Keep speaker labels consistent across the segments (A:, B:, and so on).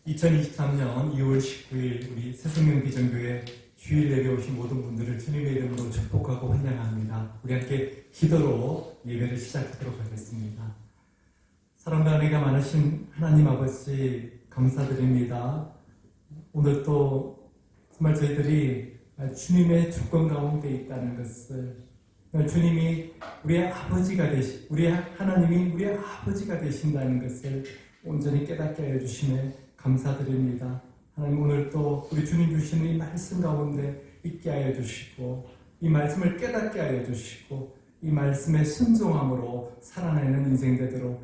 A: 2023년 2월 19일 우리 새생명 비전교회 주일 예배 오신 모든 분들을 주님의 이름으로 축복하고 환영합니다. 우리 함께 기도로 예배를 시작하도록 하겠습니다. 사랑과 은혜가 많으신 하나님 아버지 감사드립니다. 오늘 또 정말 저희들이 주님의 주권 가운데 있다는 것을, 주님이 우리의 아버지가 우리 하나님이 우리의 아버지가 되신다는 것을 온전히 깨닫게 해주시며 감사드립니다. 하나님, 오늘 또 우리 주님 주시는 이 말씀 가운데 있게 하여 주시고, 이 말씀을 깨닫게 하여 주시고, 이 말씀의 순종함으로 살아내는 인생 되도록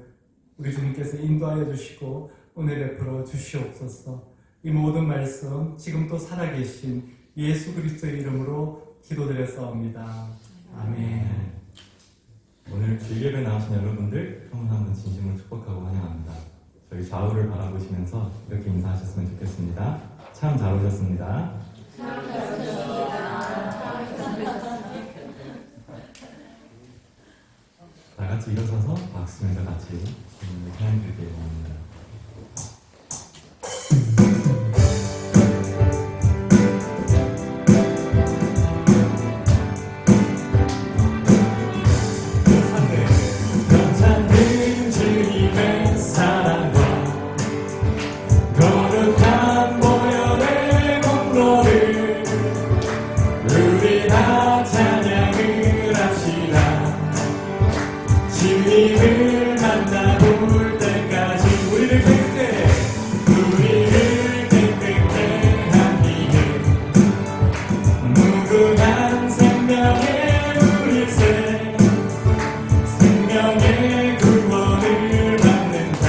A: 우리 주님께서 인도하여 주시고 은혜 베풀어 주시옵소서. 이 모든 말씀 지금 또 살아계신 예수 그리스도의 이름으로 기도드렸사옵니다. 아멘.
B: 오늘 주일 예배 나오신 여러분들 한번 진심으로 축복하고 환영합니다. 저희 좌우를 바라보시면서 이렇게 인사하셨으면 좋겠습니다. 참 잘 오셨습니다. 참 잘 오셨습니다. 다 같이 일어서서 박수면서 같이 찬양 드리게 원합니다. 주님을 만나볼 때까지 우리를 깨끗게 한 이름, 무궁한 생명의 우리세, 생명의 구원을 받는다.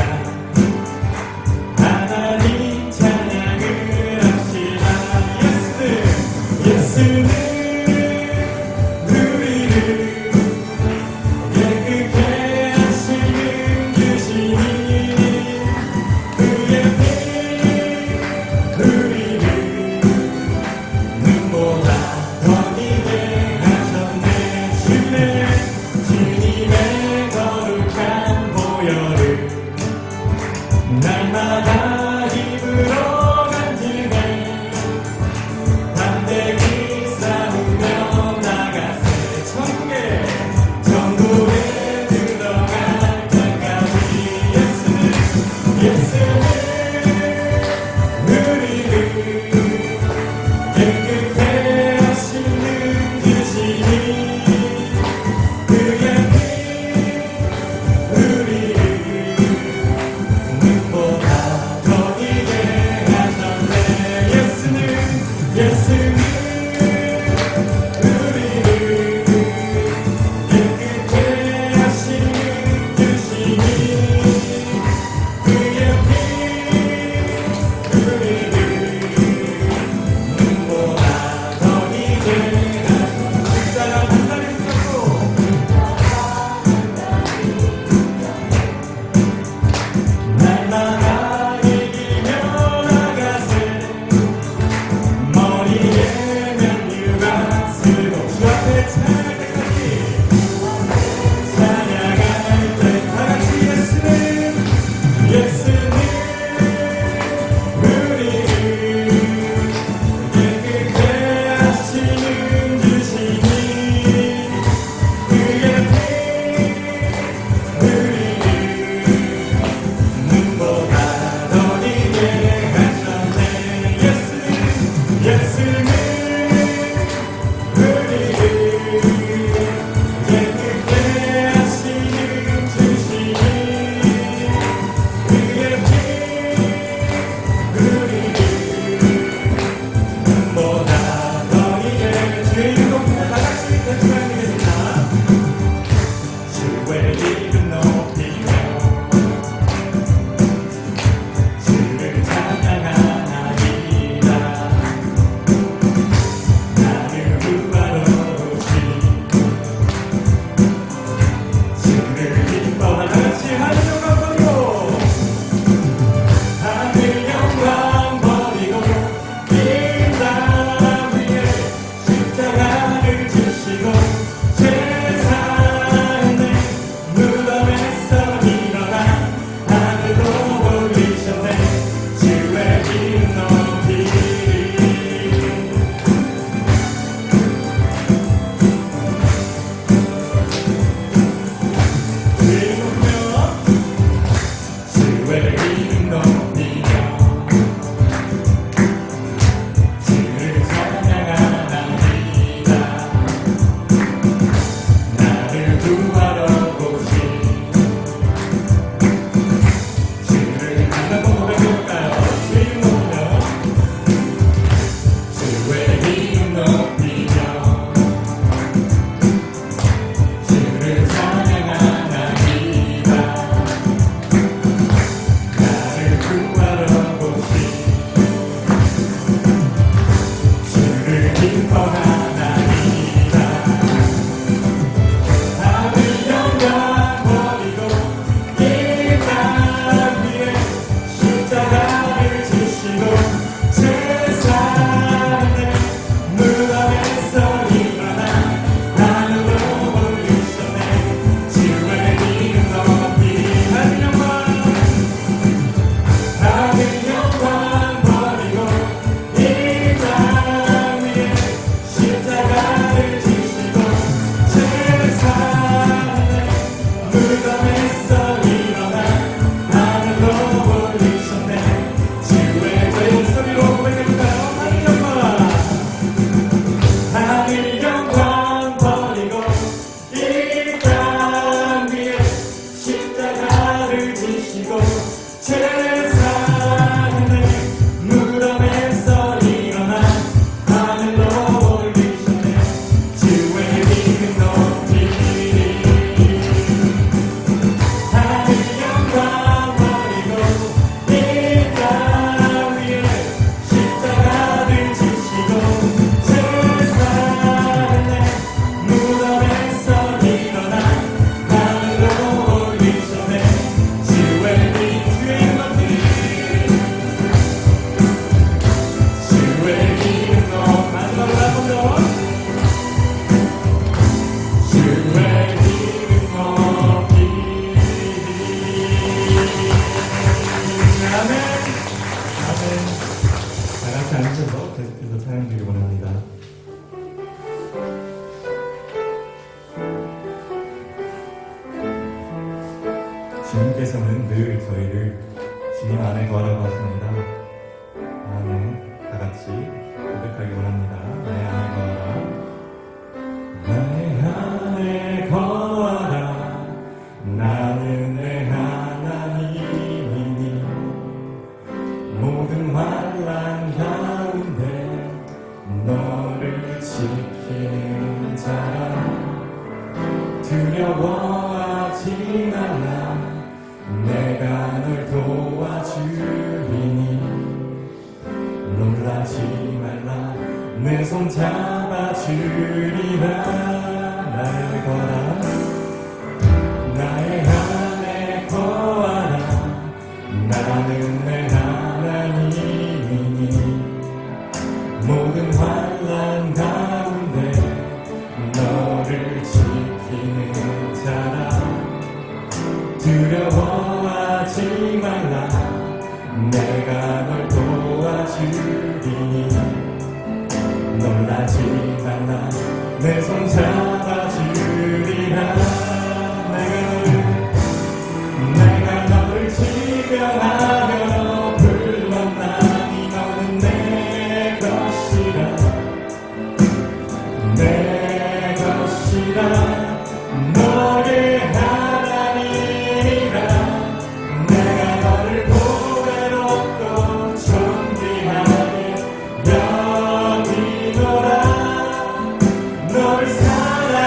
B: 하나님 찬양을 합시다. 예수는 날마다 입으로 간증해 담대히 싸우며 나가세. 천국에 들어갈 때까지 예수는 우리를 깨끗해 하시는 주시니 그의 피 우리를 주님께서는 늘 저희를 주님 안에 거하라고 하십니다. 아멘. 다 같이 고백하기 원합니다. 나의 안에 거하라. 나의 안에 거하라. 나는 내 하나님이니 모든 환난 가운데 너를 지키는 자라. 두려워하지 말라. 내가 널 도와주리니 놀라지 말라. 내 손 잡아주리라. 나의 거라. 나의 안에 거하라. 나는 내 하나님이니 모든 환난 가운데 너를 지키는 자라. 두려워하지 말라. 내가 널 도와주리니 놀라지 말라. 내 손 잡아주리라. 내가 너를 지명하며 불렀나니 너는 내 것이라. 내 것이라. 너의 하나님이라. 내가 너를 보배롭고 존귀하게 여기노라. 널 사랑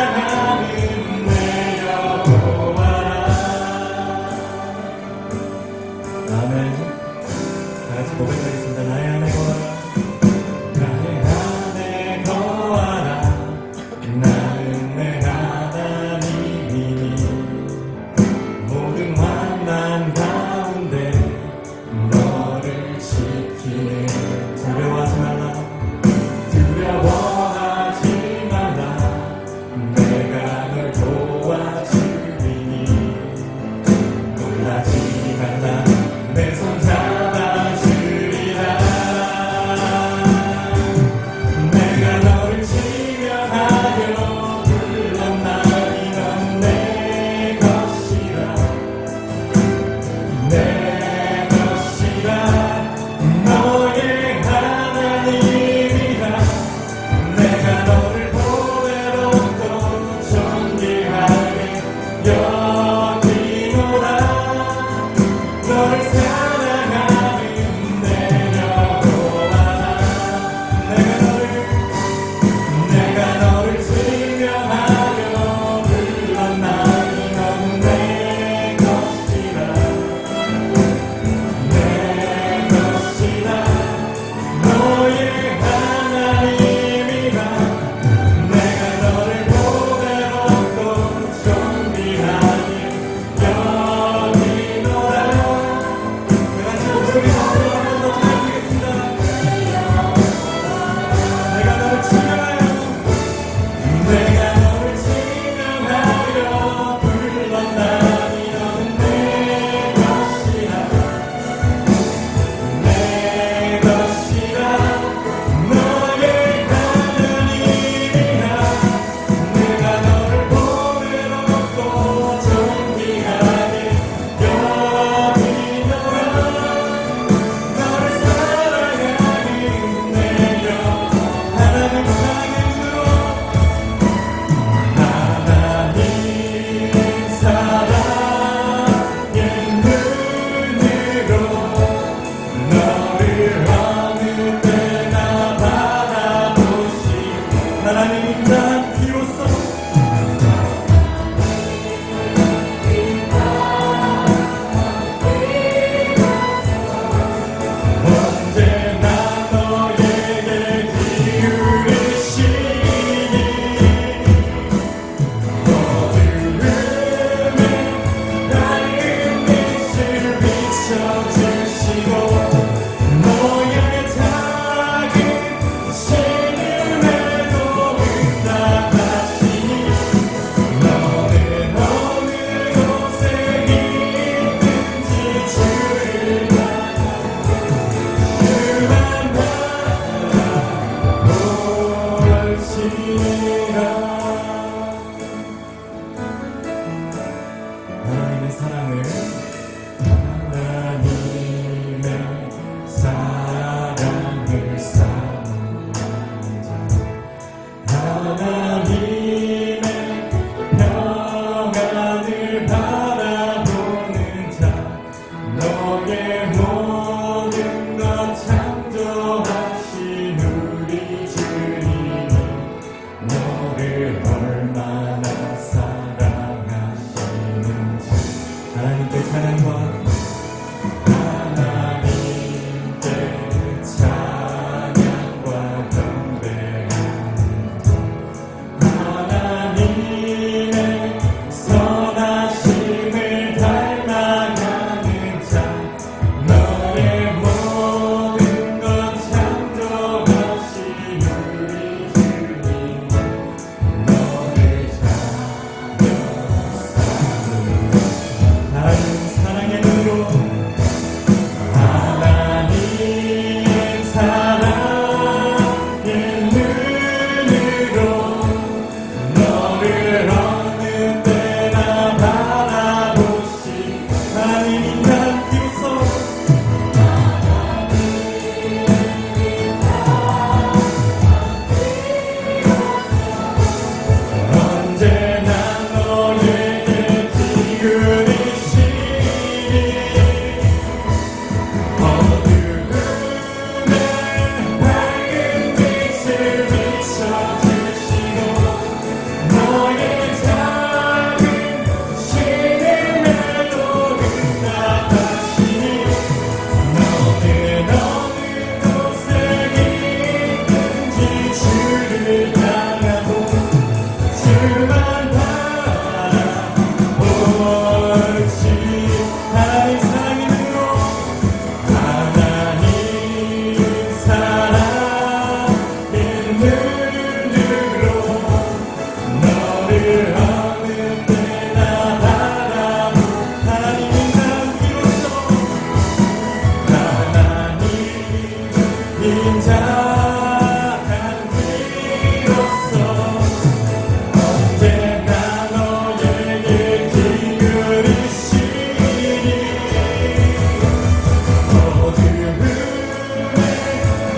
B: 하나님이 난 비로소 언제나 너에게 기울이시니 어두움에 밝은 빛을 비춰주시고 너의 작은 신음에도 응답하시니 너는 어느 곳에 있든지 주를 향하고 주만 바라보지 하나님 사랑으로 하나님 사랑의 눈으로 너를 어느 때나 바라보 하나님은 난 비로소 하나님 인자한 비로소 언제나 너에게 기울이시니 어두움에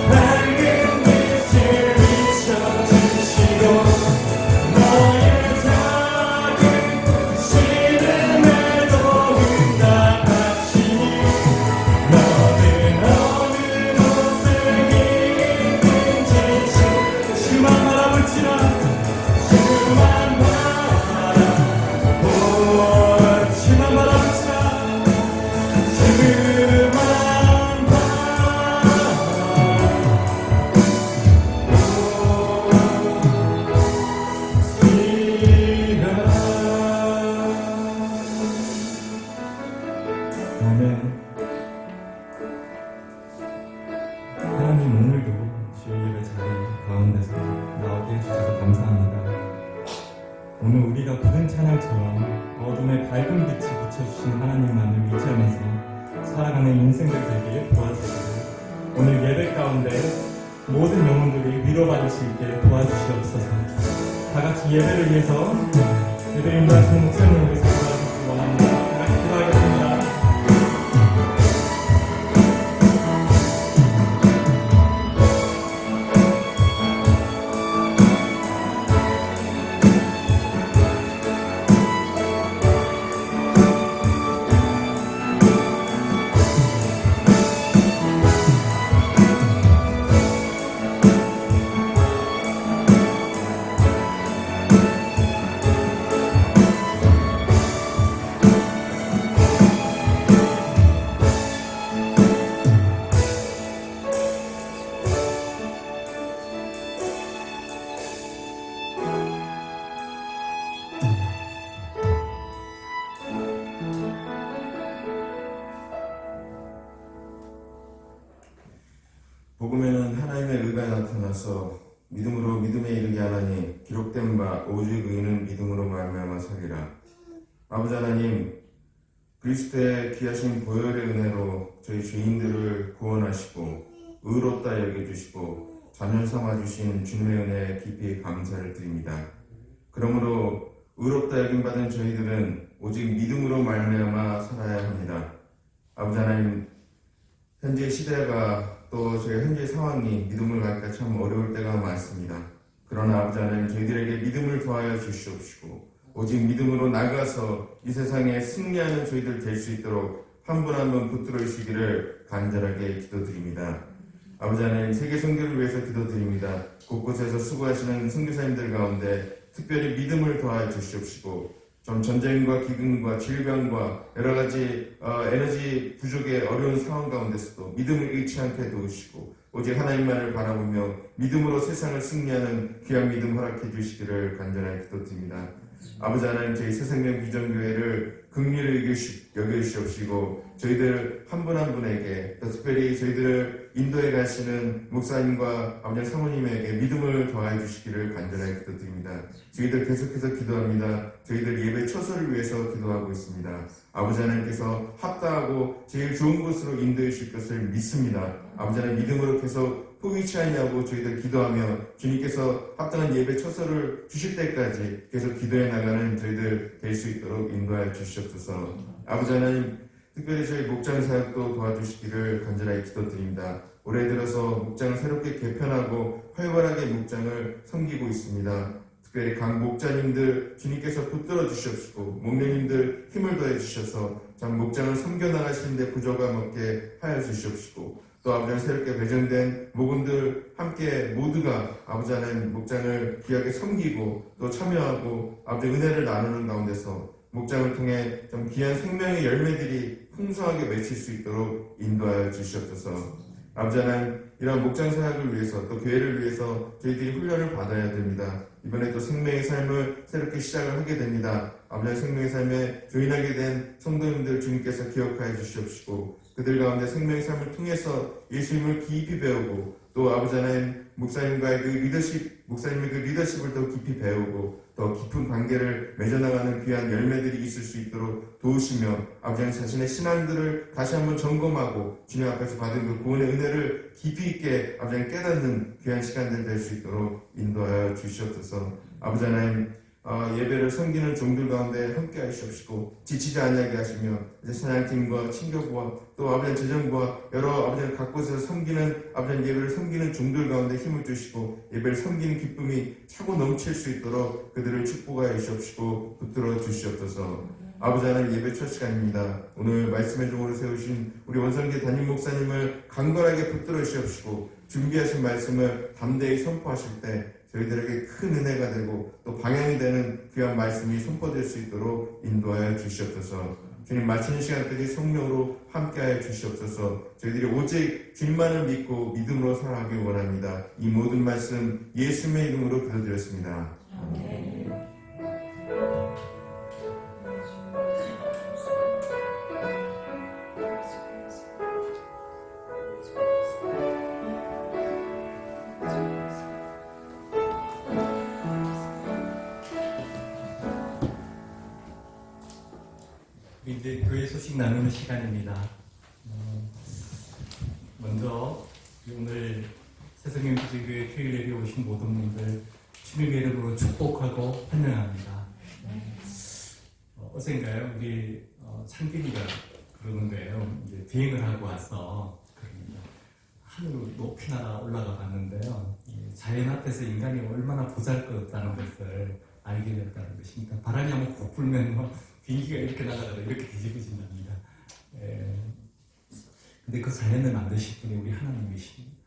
B: 밝은 빛을 비춰주시고 너의 작은 신음에도 응답하시니 너는 어느 곳에 있든지 주만 바라볼지라 주만 바라볼지라 아멘. 하나님 오늘도 주의 예배 자리 가운데서 나오게 해주셔서 감사합니다. 오늘 우리가 부른 찬양처럼 어둠에 밝은 빛을 비춰주신 하나님만을 의지하면서 살아가는 인생들 되게 도와주시고 오늘 예배 가운데 모든 영혼들이 위로받을 수 있게 도와주시옵소서. 다같이 예배를 위해서 예배 인도하시는 목사님을 위해서 기도하시기 원합니다. 다같이 기도하겠습니다.
C: 복음에는 하나님의 의가 나타나서 믿음으로 믿음에 이르게 하나니 기록된 바 오직 의인은 믿음으로 말미암아 살리라. 아버지 하나님, 그리스도의 귀하신 보혈의 은혜로 저희 죄인들을 구원하시고 의롭다 여겨주시고 자녀 삼아주신 주님의 은혜에 깊이 감사를 드립니다. 그러므로 의롭다 여김받은 저희들은 오직 믿음으로 말미암아 살아야 합니다. 아버지 하나님, 현재 시대가 또 저희 현재 상황이 믿음을 갖기가 참 어려울 때가 많습니다. 그러나 아버지 하나님, 저희들에게 믿음을 더하여 주시옵시고 오직 믿음으로 나가서 이 세상에 승리하는 저희들 될 수 있도록 한 분 한 분 붙들어 주시기를 간절하게 기도드립니다. 아버지 하나님, 세계 선교를 위해서 기도드립니다. 곳곳에서 수고하시는 선교사님들 가운데 특별히 믿음을 더하여 주시옵시고 좀 전쟁과 기근과 질병과 여러 가지 에너지 부족의 어려운 상황 가운데서도 믿음을 잃지 않게 도우시고 오직 하나님만을 바라보며 믿음으로 세상을 승리하는 귀한 믿음 허락해 주시기를 간절하게 기도드립니다. 아버지 하나님, 저희 새생명 비전교회를 긍휼히 여겨주시옵시고 저희들 한 분 한 분에게 또 특별히 저희들을 인도해 가시는 목사님과 아버지 사모님에게 믿음을 더하여 주시기를 간절하게 기도드립니다. 저희들 계속해서 기도합니다. 저희들 예배 처소를 위해서 기도하고 있습니다. 아버지 하나님께서 합당하고 제일 좋은 곳으로 인도해 주실 것을 믿습니다. 아버지 하나님, 믿음으로 계속 포기치 않냐고 저희들 기도하며 주님께서 합당한 예배 처소를 주실 때까지 계속 기도해 나가는 저희들 될 수 있도록 인도하여 주시옵소서. 아버지 하나님, 특별히 저희 목장 사역도 도와주시기를 간절하게 기도드립니다. 올해 들어서 목장을 새롭게 개편하고 활발하게 목장을 섬기고 있습니다. 특별히 각 목자님들 주님께서 붙들어 주시옵시고 목녀님들 힘을 더해 주셔서 참 목장을 섬겨 나가시는데 부족함 없게 하여 주시옵시고 또 아버지 새롭게 배정된 목원들 함께 모두가 아버지 하나님 목장을 귀하게 섬기고 또 참여하고 아버지 은혜를 나누는 가운데서 목장을 통해 좀 귀한 생명의 열매들이 풍성하게 맺힐 수 있도록 인도하여 주시옵소서. 아버지 하나님 이러한 목장 사역을 위해서 또 교회를 위해서 저희들이 훈련을 받아야 됩니다. 이번에 또 생명의 삶을 새롭게 시작을 하게 됩니다. 아버지 생명의 삶에 조인하게 된 성도님들 주님께서 기억하여 주시옵시고 그들 가운데 생명의 삶을 통해서 예수님을 깊이 배우고 또 아버지 하나님 목사님과의 그 리더십, 목사님의 그 리더십을 더 깊이 배우고 더 깊은 관계를 맺어나가는 귀한 열매들이 있을 수 있도록 도우시며 아버지 하나님 자신의 신앙들을 다시 한번 점검하고 주님 앞에서 받은 그 구원의 은혜를 깊이 있게 아버지 하나님 깨닫는 귀한 시간들 될 수 있도록 인도하여 주시옵소서. 아버지 하나님 예배를 섬기는 종들 가운데 함께 하시옵시고 지치지 않게 하시며 이제 사냥팀과 친교부와 또 아버지 재정부와 여러 아버지 각 곳에서 섬기는 아버지 예배를 섬기는 종들 가운데 힘을 주시고 예배를 섬기는 기쁨이 차고 넘칠 수 있도록 그들을 축복하여 주시옵시고 붙들어 주시옵소서. 아버지 하나님 예배 첫 시간입니다. 오늘 말씀의 종으로 세우신 우리 원성계 담임 목사님을 강건하게 붙들어 주시옵시고 준비하신 말씀을 담대히 선포하실 때 저희들에게 큰 은혜가 되고 또 방향이 되는 귀한 말씀이 선포될 수 있도록 인도하여 주시옵소서. 주님 마치는 시간까지 성령으로 함께하여 주시옵소서. 저희들이 오직 주님만을 믿고 믿음으로 살아가길 원합니다. 이 모든 말씀 예수님의 이름으로 기도드렸습니다. 아멘.
A: 이제 교회 소식 나누는 시간입니다. 먼저 오늘 새성경 기지교회 주일 예배 오신 모든 분들 주님의 이름으로 축복하고 환영합니다. 어젠가요 우리 창길이가 그러는 거예요. 이제 비행을 하고 와서 하늘로 높이 날아 올라가 봤는데요. 자연 앞에서 인간이 얼마나 보잘것없다는 것을 알게 되었다는 것입니다. 바람이 한번 푹 불면 비행기가 이렇게 날아가다 이렇게 뒤집어진답니다. 근데 그 자연을 만드신 분이 우리 하나님이십니다.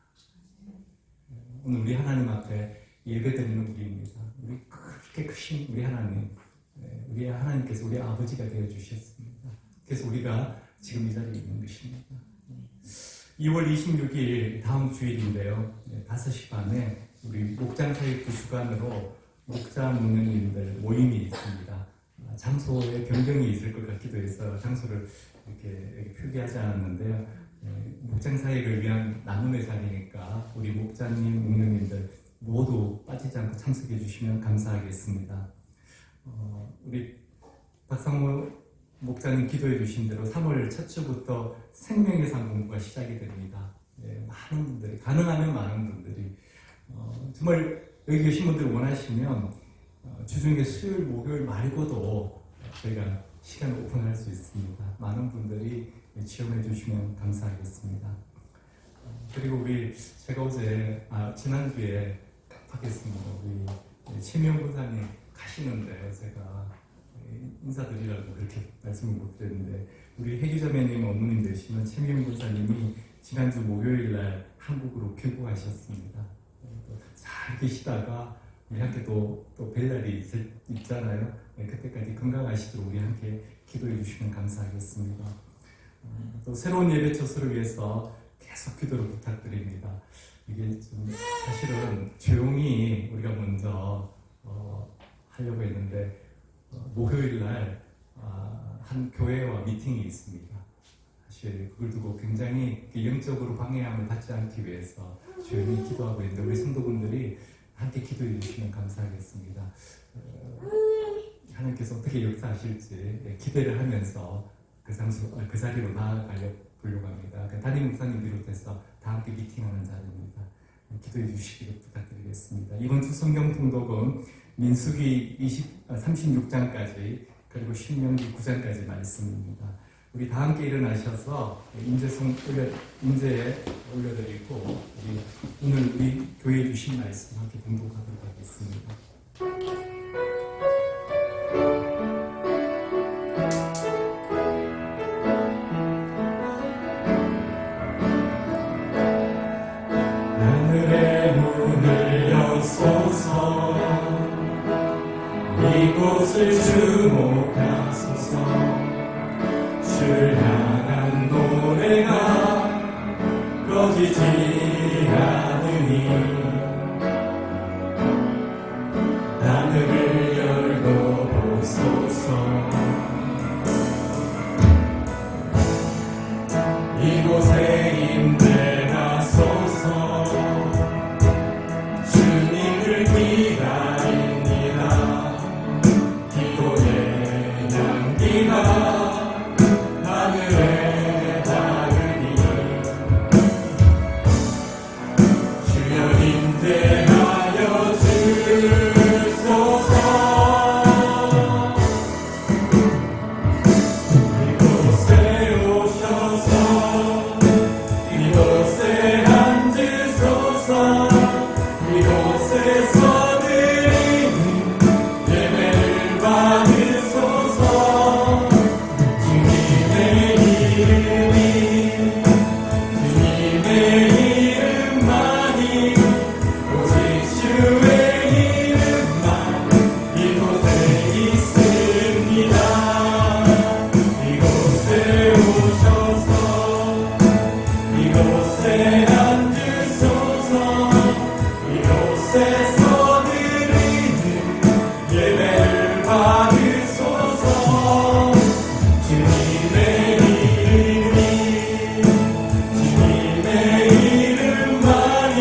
A: 오늘 우리 하나님 앞에 예배드리는 우리입니다. 우리 그렇게 크신 우리 하나님, 우리 하나님께서 우리 아버지가 되어 주셨습니다. 그래서 우리가 지금 이 자리에 있는 것입니다. 2월 26일 다음 주일인데요. 5시 반에 우리 목장사역 부주간으로 목자 목련님들 모임이 있습니다. 장소에 변경이 있을 것 같기도 해서 장소를 이렇게 표기하지 않았는데요. 목장 사역을 위한 나눔의 자리니까 우리 목자님, 목련님들 모두 빠지지 않고 참석해 주시면 감사하겠습니다. 우리 박상호 목자님 기도해 주신 대로 3월 첫 주부터 생명의 삶 공부가 시작이 됩니다. 많은 분들이, 가능하면 많은 분들이 정말 여기 계신 분들 원하시면 주중에 수요일, 목요일 말고도 저희가 시간을 오픈할 수 있습니다. 많은 분들이 지원해 주시면 감사하겠습니다. 그리고 제가 어제, 지난주에 하겠습니다. 우리 최미영 권사님 가시는데 제가 인사드리라고 그렇게 말씀을 못 드렸는데 우리 해기자매님 어머님 되시는 최미영 권사님이 지난주 목요일날 한국으로 귀국하셨습니다. 잘 계시다가 우리 함께 또 뵐 날이 있잖아요. 그때까지 건강하시도록 우리 함께 기도해 주시면 감사하겠습니다. 또 새로운 예배 처소를 위해서 계속 기도를 부탁드립니다. 이게 좀 사실은 조용히 우리가 먼저 하려고 했는데 목요일날 한 교회와 미팅이 있습니다. 사실 그걸 두고 굉장히 영적으로 방해함을 받지 않기 위해서 조용히 기도하고 있는데 우리 성도분들이 함께 기도해 주시면 감사하겠습니다. 하나님께서 어떻게 역사하실지 기대를 하면서 그 자리로 나아가려고 합니다. 담임 목사님 비롯해서 다 함께 미팅하는 자리입니다. 기도해 주시기를 부탁드리겠습니다. 이번 주 성경 통독은 민수기 36장까지 그리고 신명기 9장까지 말씀입니다. 우리 다 함께 일어나셔서 인제에 올려드리고 오늘 우리 교회에 주신 말씀 함께 공독하도록 하겠습니다. 하늘의 문을 여소서 이곳을 주목하소서 주를 향한 노래가 꺼지지 않으니 하늘을 열고 보소서 이곳에 임재하소서 주님을 기다립니다. 기도의 향기가 하늘에 닿으니 주여 임재하여 주소서. 이곳에 오셔서 이곳에 앉으소서. 이곳에서 드리는 예배를 받으소서. 주님의 이름만이 오직 주의 이름만 이곳에 있습니다. 이곳에 오셔서 이곳에 앉으소서. 이곳에서 드리는 예배를 받으소서. 주님의 이름만이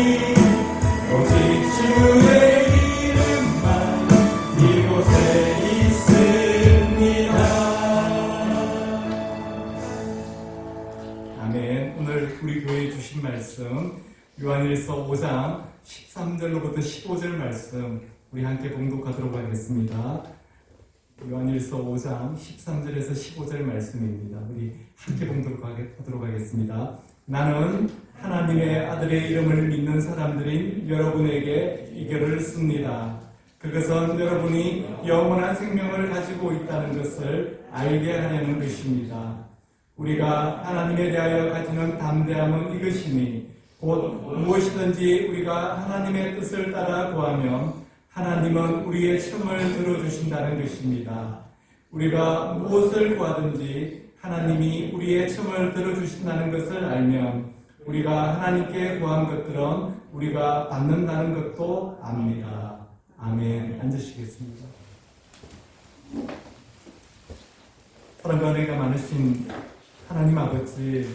A: 오직 주의 이름만 이곳에 있습니다. 아멘. 오늘 우리 교회에 주신 말씀 요한일서 5장 13절로부터 15절 말씀 우리 함께 봉독하도록 하겠습니다. 요한일서 5장 13절에서 15절 말씀입니다. 우리 함께 봉독하도록 하겠습니다. 나는 하나님의 아들의 이름을 믿는 사람들인 여러분에게 이 글을 씁니다. 그것은 여러분이 영원한 생명을 가지고 있다는 것을 알게 하려는 것입니다. 우리가 하나님에 대하여 가지는 담대함은 이것이니 곧 무엇이든지 우리가 하나님의 뜻을 따라 구하면 하나님은 우리의 청을 들어주신다는 것입니다. 우리가 무엇을 구하든지 하나님이 우리의 청을 들어주신다는 것을 알면 우리가 하나님께 구한 것들은 우리가 받는다는 것도 압니다. 아멘. 앉으시겠습니다. 사랑과 은혜가 많으신 하나님 아버지,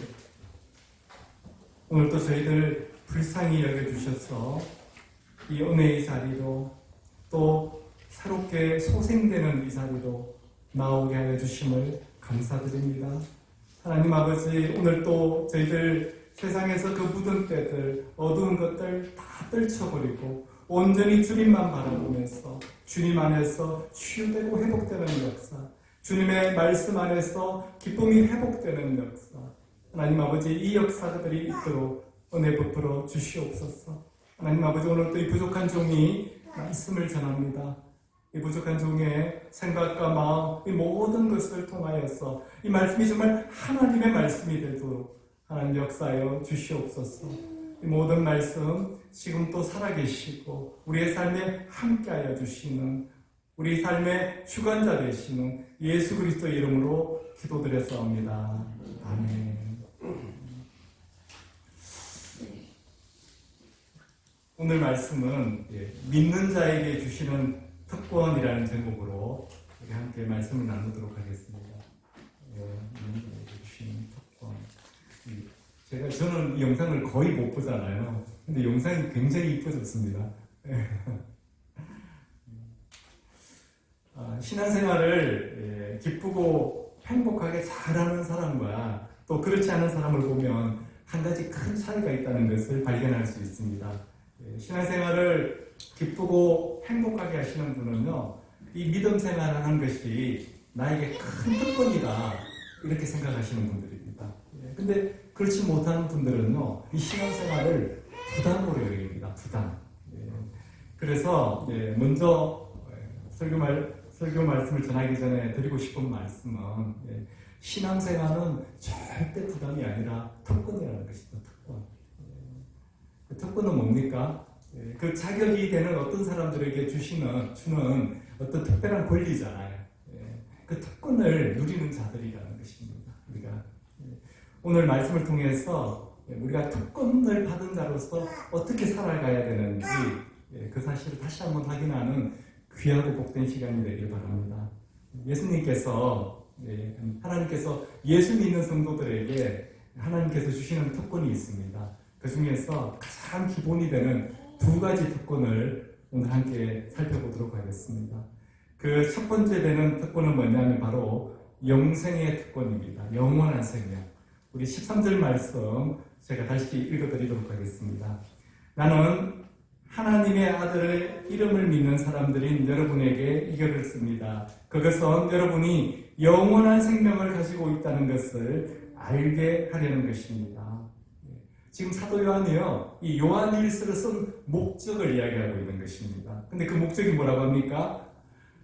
A: 오늘 또 저희들 불쌍히 여겨주셔서 이 은혜의 자리로 또 새롭게 소생되는 이 자리로 나오게 하여 주심을 감사드립니다. 하나님 아버지, 오늘 또 저희들 세상에서 그 묻은 때들, 어두운 것들 다 떨쳐버리고 온전히 주님만 바라보면서 주님 안에서 치유되고 회복되는 역사, 주님의 말씀 안에서 기쁨이 회복되는 역사, 하나님 아버지, 이 역사들이 있도록 은혜 베풀어 주시옵소서. 하나님 아버지, 오늘 또 이 부족한 종이 말씀을 전합니다. 이 부족한 종의 생각과 마음, 이 모든 것을 통하여서 이 말씀이 정말 하나님의 말씀이 되도록 하나님 역사하여 주시옵소서. 이 모든 말씀 지금 또 살아계시고 우리의 삶에 함께하여 주시는, 우리 삶의 주관자 되시는 예수 그리스도 이름으로 기도드렸사옵니다. 아멘. 오늘 말씀은 믿는 자에게 주시는 특권이라는 제목으로 우리 함께 말씀을 나누도록 하겠습니다. 믿는 자에게 주시는 특권. 저는 이 영상을 거의 못 보잖아요. 근데 영상이 굉장히 이뻐졌습니다. 신앙생활을 기쁘고 행복하게 잘하는 사람과 또 그렇지 않은 사람을 보면 한 가지 큰 차이가 있다는 것을 발견할 수 있습니다. 신앙생활을 기쁘고 행복하게 하시는 분은요, 이 믿음 생활을 하는 것이 나에게 큰 특권이다, 이렇게 생각하시는 분들입니다. 근데 그렇지 못한 분들은요, 이 신앙생활을 부담으로 여깁니다. 부담. 그래서 먼저 설교 말씀을 전하기 전에 드리고 싶은 말씀은 신앙생활은 절대 부담이 아니라 특권이라는 것입니다. 특권. 그 특권은 뭡니까? 그 자격이 되는 어떤 사람들에게 주는 어떤 특별한 권리잖아요. 그 특권을 누리는 자들이라는 것입니다. 우리가 오늘 말씀을 통해서 우리가 특권을 받은 자로서 어떻게 살아가야 되는지 그 사실을 다시 한번 확인하는 귀하고 복된 시간이 되길 바랍니다. 예수님께서 하나님께서 예수 믿는 성도들에게 하나님께서 주시는 특권이 있습니다. 그 중에서 가장 기본이 되는 두 가지 특권을 오늘 함께 살펴보도록 하겠습니다. 그 첫 번째 되는 특권은 뭐냐면 바로 영생의 특권입니다. 영원한 생명. 우리 13절 말씀 제가 다시 읽어드리도록 하겠습니다. 나는 하나님의 아들의 이름을 믿는 사람들인 여러분에게 이것을 씁니다. 그것은 여러분이 영원한 생명을 가지고 있다는 것을 알게 하려는 것입니다. 지금 사도 요한이요, 이 요한일서를 쓴 목적을 이야기하고 있는 것입니다. 근데 그 목적이 뭐라고 합니까?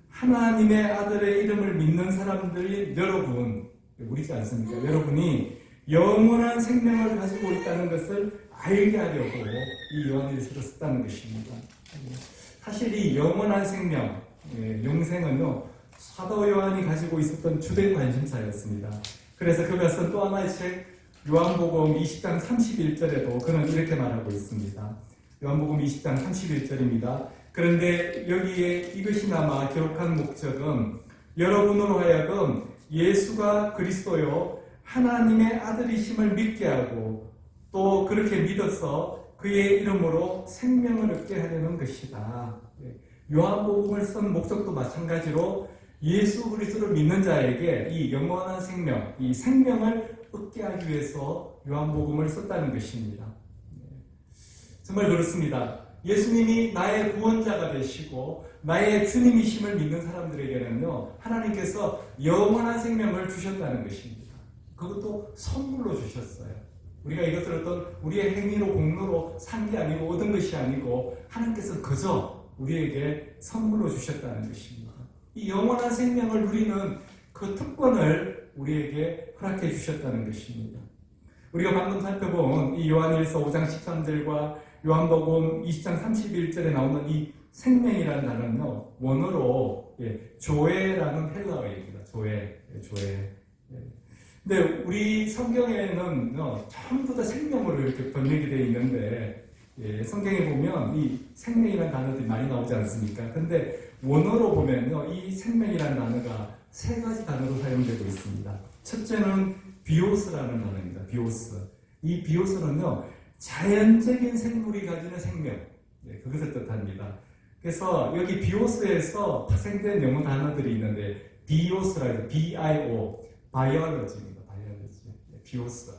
A: 하나님의 아들의 이름을 믿는 사람들이 여러분, 우리지 않습니까? 여러분이 영원한 생명을 가지고 있다는 것을 알게 하려고 이 요한일서를 썼다는 것입니다. 사실 이 영원한 생명, 영생은요, 사도 요한이 가지고 있었던 주된 관심사였습니다. 그래서 그가 쓴 또 하나의 책 요한복음 20장 31절에도 그는 이렇게 말하고 있습니다. 요한복음 20장 31절입니다. 그런데 여기에 이것이 남아 기록한 목적은 여러분으로 하여금 예수가 그리스도요 하나님의 아들이심을 믿게 하고 또 그렇게 믿어서 그의 이름으로 생명을 얻게 하려는 것이다. 요한복음을 쓴 목적도 마찬가지로 예수 그리스도를 믿는 자에게 이 영원한 생명, 이 생명을 얻게 하기 위해서 요한복음을 썼다는 것입니다. 정말 그렇습니다. 예수님이 나의 구원자가 되시고 나의 주님이심을 믿는 사람들에게는요, 하나님께서 영원한 생명을 주셨다는 것입니다. 그것도 선물로 주셨어요. 우리가 이것을 어떤 우리의 행위로 공로로 산 게 아니고 얻은 것이 아니고 하나님께서 그저 우리에게 선물로 주셨다는 것입니다. 이 영원한 생명을 누리는 그 특권을 우리에게 허락해 주셨다는 것입니다. 우리가 방금 살펴본 이 요한일서 5장 13절과 요한복음 20장 31절에 나오는 이 생명이라는 단어는요, 원어로 조에라는 헬라어입니다. 조에. 근데 우리 성경에는 전부 다 생명으로 이렇게 번역이 되어 있는데, 성경에 보면 이 생명이라는 단어들이 많이 나오지 않습니까? 근데 원어로 보면요, 이 생명이라는 단어가 세 가지 단어로 사용되고 있습니다. 첫째는 비오스라는 단어입니다. 비오스. 이 비오스는요, 자연적인 생물이 가지는 생명, 그것을 뜻합니다. 그래서 여기 비오스에서 파생된 영어 단어들이 있는데 비오스라 해서 B-I-O, 바이올로지입니다. 바이올로지, 비오스.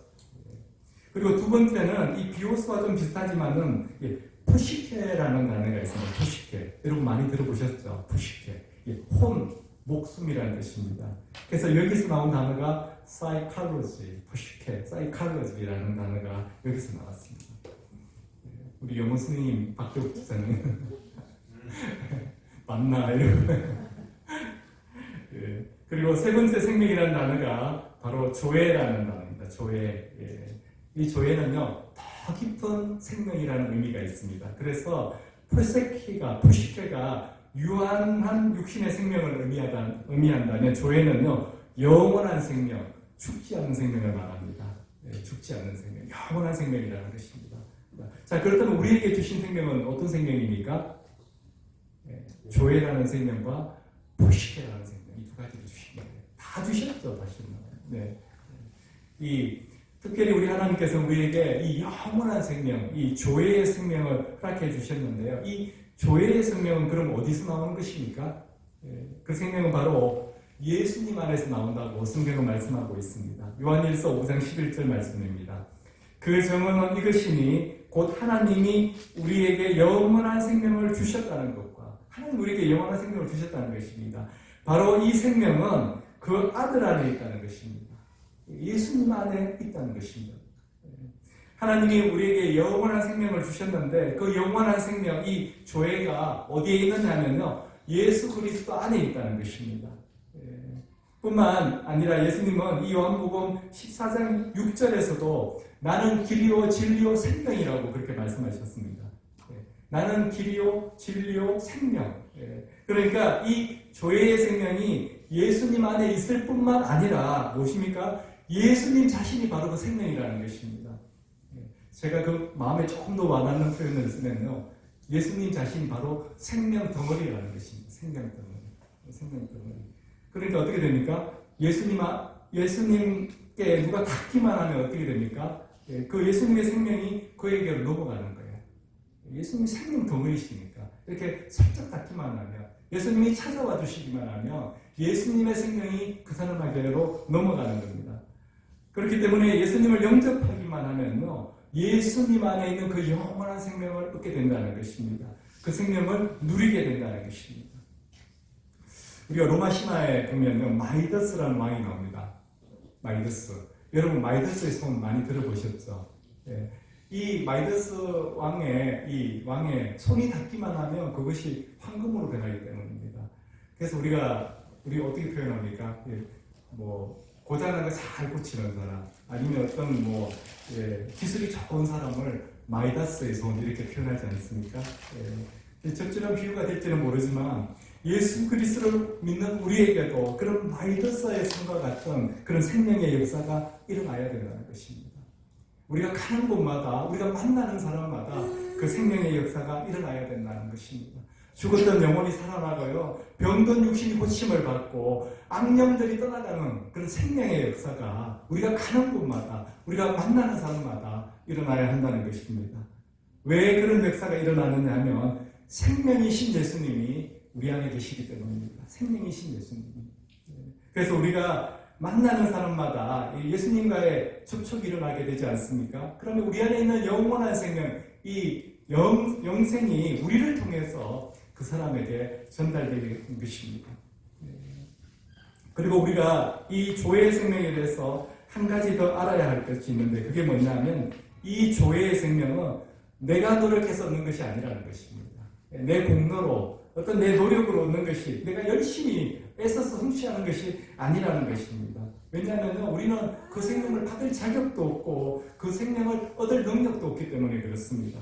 A: 그리고 두 번째는 이 비오스와 좀 비슷하지만은 푸시케라는 단어가 있습니다. 푸시케. 여러분 많이 들어보셨죠? 푸시케. 혼, 목숨이라는 뜻입니다. 그래서 여기서 나온 단어가 psychology, 푸시케, psychology라는 단어가 여기서 나왔습니다. 우리 영어 선생님 박대욱 집사님 맞나 이러고. 그리고 세 번째 생명이라는 단어가 바로 조에라는 단어입니다. 조에. 이 조에는요, 더 깊은 생명이라는 의미가 있습니다. 그래서 푸시케가 유한한 육신의 생명을 의미한다면 조에는요, 영원한 생명, 죽지 않는 생명을 말합니다. 죽지 않는 생명, 영원한 생명이라는 것입니다. 자, 그렇다면 우리에게 주신 생명은 어떤 생명입니까? 조에라는 생명과 푸시케라는 생명, 이 두 가지를 주신 거예요. 다 주셨죠, 사실은. 특별히 우리 하나님께서 우리에게 이 영원한 생명, 이 조에의 생명을 허락해 주셨는데요. 이 조에의 생명은 그럼 어디서 나오는 것입니까? 그 생명은 바로 예수님 안에서 나온다고 성경은 말씀하고 있습니다. 요한일서 5장 11절 말씀입니다. 그 정언은 이것이니 곧 하나님이 우리에게 영원한 생명을 주셨다는 것과 하나님 우리에게 영원한 생명을 주셨다는 것입니다. 바로 이 생명은 그 아들 안에 있다는 것입니다. 예수님 안에 있다는 것입니다. 하나님이 우리에게 영원한 생명을 주셨는데 그 영원한 생명, 이 조회가 어디에 있느냐면요, 예수 그리스도 안에 있다는 것입니다. 뿐만 아니라 예수님은 이 요한복음 14장 6절에서도 나는 길이요 진리요 생명이라고 그렇게 말씀하셨습니다. 나는 길이요 진리요 생명. 그러니까 이 조회의 생명이 예수님 안에 있을 뿐만 아니라 무엇입니까? 예수님 자신이 바로 그 생명이라는 것입니다. 제가 그 마음에 조금 더 와닿는 표현을 쓰면요, 예수님 자신이 바로 생명 덩어리라는 것입니다. 생명 덩어리. 생명 덩어리. 그러니까 어떻게 됩니까? 예수님께 누가 닿기만 하면 어떻게 됩니까? 그 예수님의 생명이 그에게로 넘어가는 거예요. 예수님이 생명 덩어리시니까 이렇게 살짝 닿기만 하면, 예수님이 찾아와 주시기만 하면 예수님의 생명이 그 사람에게로 넘어가는 겁니다. 그렇기 때문에 예수님을 영접하기만 하면요, 예수님 안에 있는 그 영원한 생명을 얻게 된다는 것입니다. 그 생명을 누리게 된다는 것입니다. 우리가 로마 신화에 보면요, 마이더스라는 왕이 나옵니다. 마이더스. 여러분 마이더스의 소문 많이 들어보셨죠? 이 마이더스 왕의 손이 닿기만 하면 그것이 황금으로 변하기 때문입니다. 그래서 우리 어떻게 표현합니까? 고장난 거 잘 고치는 사람, 아니면 어떤 기술이 좋은 사람을 마이다스의 손 이렇게 표현하지 않습니까? 적절한 비유가 될지는 모르지만 예수 그리스도를 믿는 우리에게도 그런 마이다스의 손과 같은 그런 생명의 역사가 일어나야 된다는 것입니다. 우리가 가는 곳마다, 우리가 만나는 사람마다 그 생명의 역사가 일어나야 된다는 것입니다. 죽었던 영혼이 살아나고요, 병든 육신이 고침을 받고 악령들이 떠나가는 그런 생명의 역사가 우리가 가는 곳마다, 우리가 만나는 사람마다 일어나야 한다는 것입니다. 왜 그런 역사가 일어나느냐 하면 생명이신 예수님이 우리 안에 계시기 때문입니다. 생명이신 예수님이. 그래서 우리가 만나는 사람마다 예수님과의 접촉이 일어나게 되지 않습니까? 그러면 우리 안에 있는 영원한 생명, 이 영생이 우리를 통해서 그 사람에게 전달되는 것입니다. 그리고 우리가 이 조회의 생명에 대해서 한 가지 더 알아야 할 것이 있는데, 그게 뭐냐면 이 조회의 생명은 내가 노력해서 얻는 것이 아니라는 것입니다. 내 공로로, 어떤 내 노력으로 얻는 것이, 내가 열심히 애써서 성취하는 것이 아니라는 것입니다. 왜냐하면 우리는 그 생명을 받을 자격도 없고 그 생명을 얻을 능력도 없기 때문에 그렇습니다.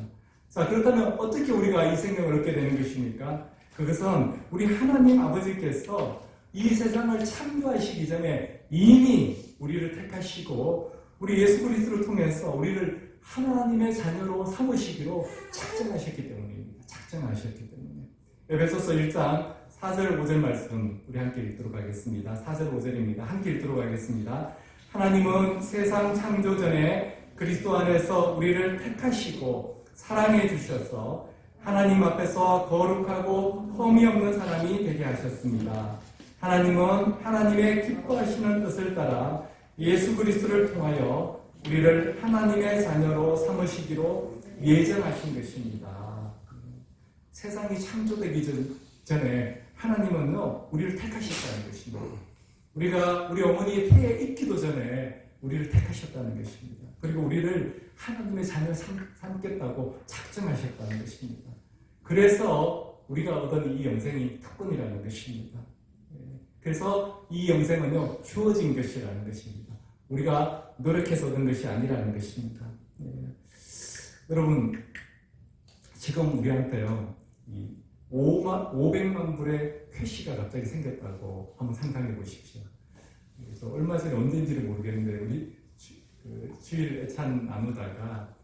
A: 자, 그렇다면 어떻게 우리가 이 생명을 얻게 되는 것입니까? 그것은 우리 하나님 아버지께서 이 세상을 창조하시기 전에 이미 우리를 택하시고 우리 예수 그리스도를 통해서 우리를 하나님의 자녀로 삼으시기로 작정하셨기 때문입니다. 작정하셨기 때문에. 에베소서 1장 4절 5절 말씀 우리 함께 읽도록 하겠습니다. 4절 5절입니다. 함께 읽도록 하겠습니다. 하나님은 세상 창조 전에 그리스도 안에서 우리를 택하시고 사랑해 주셔서 하나님 앞에서 거룩하고 흠이 없는 사람이 되게 하셨습니다. 하나님은 하나님의 기뻐하시는 뜻을 따라 예수 그리스도를 통하여 우리를 하나님의 자녀로 삼으시기로 예정하신 것입니다. 세상이 창조되기 전에 하나님은요, 우리를 택하셨다는 것입니다. 우리 어머니의 폐에 있기도 전에 우리를 택하셨다는 것입니다. 그리고 우리를 하나님의 자녀 삼겠다고 작정하셨다는 것입니다. 그래서 우리가 얻은 이 영생이 특권이라는 것입니다. 그래서 이 영생은요, 주어진 것이라는 것입니다. 우리가 노력해서 얻은 것이 아니라는 것입니다. 여러분, 지금 우리한테요, 500만 불의 쾌시가 갑자기 생겼다고 한번 상상해 보십시오. 그래서 얼마 전에 언제인지를 모르겠는데 우리 주일 애찬 나누다가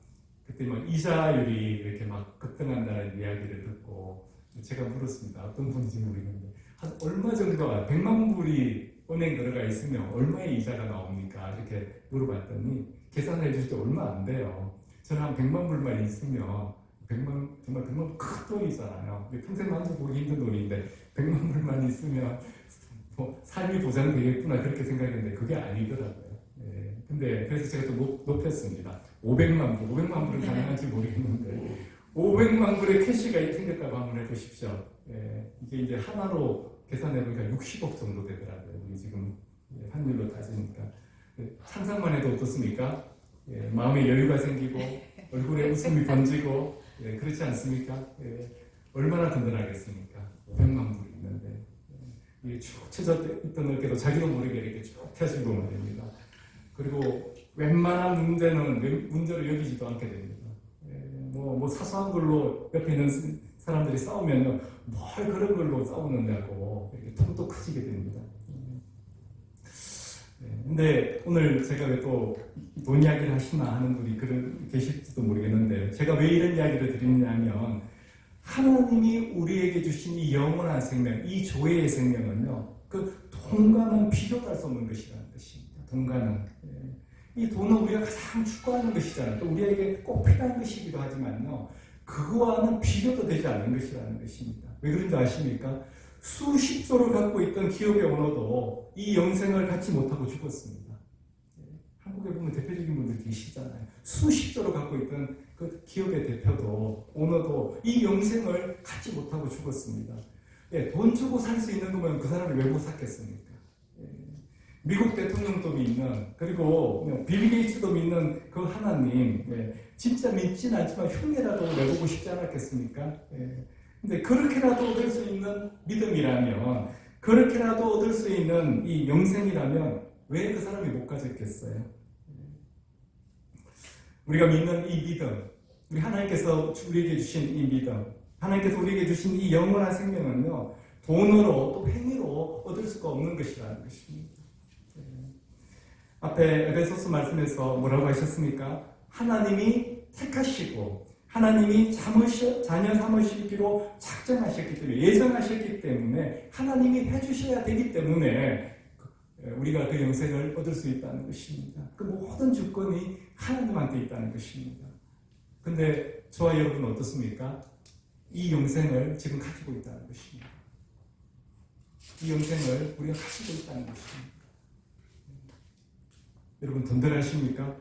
A: 그때 막 이자율이 이렇게 막 급등한다는 이야기를 듣고 제가 물었습니다. 어떤 분인지 모르겠는데 한 얼마 정도가 100만 불이 은행 들어가 있으면 얼마의 이자가 나옵니까? 이렇게 물어봤더니 계산해 주실 때 얼마 안 돼요. 저는 한 100만 불만 있으면 100만, 정말 100만 큰 돈이잖아요. 평생 만져보기 힘든 돈인데 100만 불만 있으면 뭐 삶이 보장되겠구나 그렇게 생각했는데 그게 아니더라고요. 근데 그래서 제가 또 높였습니다. 500만 불은 가능한지 모르겠는데 500만 불의 캐시가 생겼다고 한번 해보십시오. 이게 이제 하나로 계산해보니까 60억 정도 되더라고요. 우리 지금 환율로 따지니까. 상상만 해도 어떻습니까? 예, 마음에 여유가 생기고 얼굴에 웃음이 번지고 그렇지 않습니까? 얼마나 든든하겠습니까? 500만 불이 있는데 이게 쭉 쳐져 있던 어깨도 자기도 모르게 이렇게 쭉 펴지고 말입니다. 그리고 웬만한 문제는 문제로 여기지도 않게 됩니다. 뭐 사소한 걸로 옆에 있는 사람들이 싸우면 뭘 그런 걸로 싸우느냐고 이렇게 통도 커지게 됩니다. 근데 오늘 제가 왜 또 돈 이야기를 하시나 하는 분이 계실지도 모르겠는데 제가 왜 이런 이야기를 드리냐면 하나님이 우리에게 주신 이 영원한 생명, 이 조회의 생명은요, 그 돈과는 비교할 수 없는 것이라는 것입니다. 돈과는. 이 돈은 우리가 가장 추구하는 것이잖아요. 또 우리에게 꼭 필요한 것이기도 하지만요, 그거와는 비교도 되지 않는 것이라는 것입니다. 왜 그런지 아십니까? 수십조를 갖고 있던 기업의 오너도 이 영생을 갖지 못하고 죽었습니다. 한국에 보면 대표적인 분들 계시잖아요. 수십조를 갖고 있던 그 기업의 대표도 오너도 이 영생을 갖지 못하고 죽었습니다. 돈 주고 살 수 있는 거면 그 사람을 왜 못 샀겠습니까? 미국 대통령도 믿는, 그리고 빌 게이츠도 믿는 그 하나님, 진짜 믿지는 않지만 흉내라도 내보고 싶지 않았겠습니까? 근데 그렇게라도 얻을 수 있는 믿음이라면, 그렇게라도 얻을 수 있는 이 영생이라면 왜 그 사람이 못 가졌겠어요? 우리가 믿는 이 믿음, 우리 하나님께서 우리에게 주신 이 믿음, 하나님께서 우리에게 주신 이 영원한 생명은요, 돈으로 또 행위로 얻을 수가 없는 것이라는 것입니다. 앞에 에베소서 말씀에서 뭐라고 하셨습니까? 하나님이 택하시고 하나님이 자녀 삼으시기로 작정하셨기 때문에, 예정하셨기 때문에 하나님이 해주셔야 되기 때문에 우리가 그 영생을 얻을 수 있다는 것입니다. 그 모든 주권이 하나님한테 있다는 것입니다. 근데 저와 여러분은 어떻습니까? 이 영생을 지금 가지고 있다는 것입니다. 이 영생을 우리가 가지고 있다는 것입니다. 여러분 든든하십니까?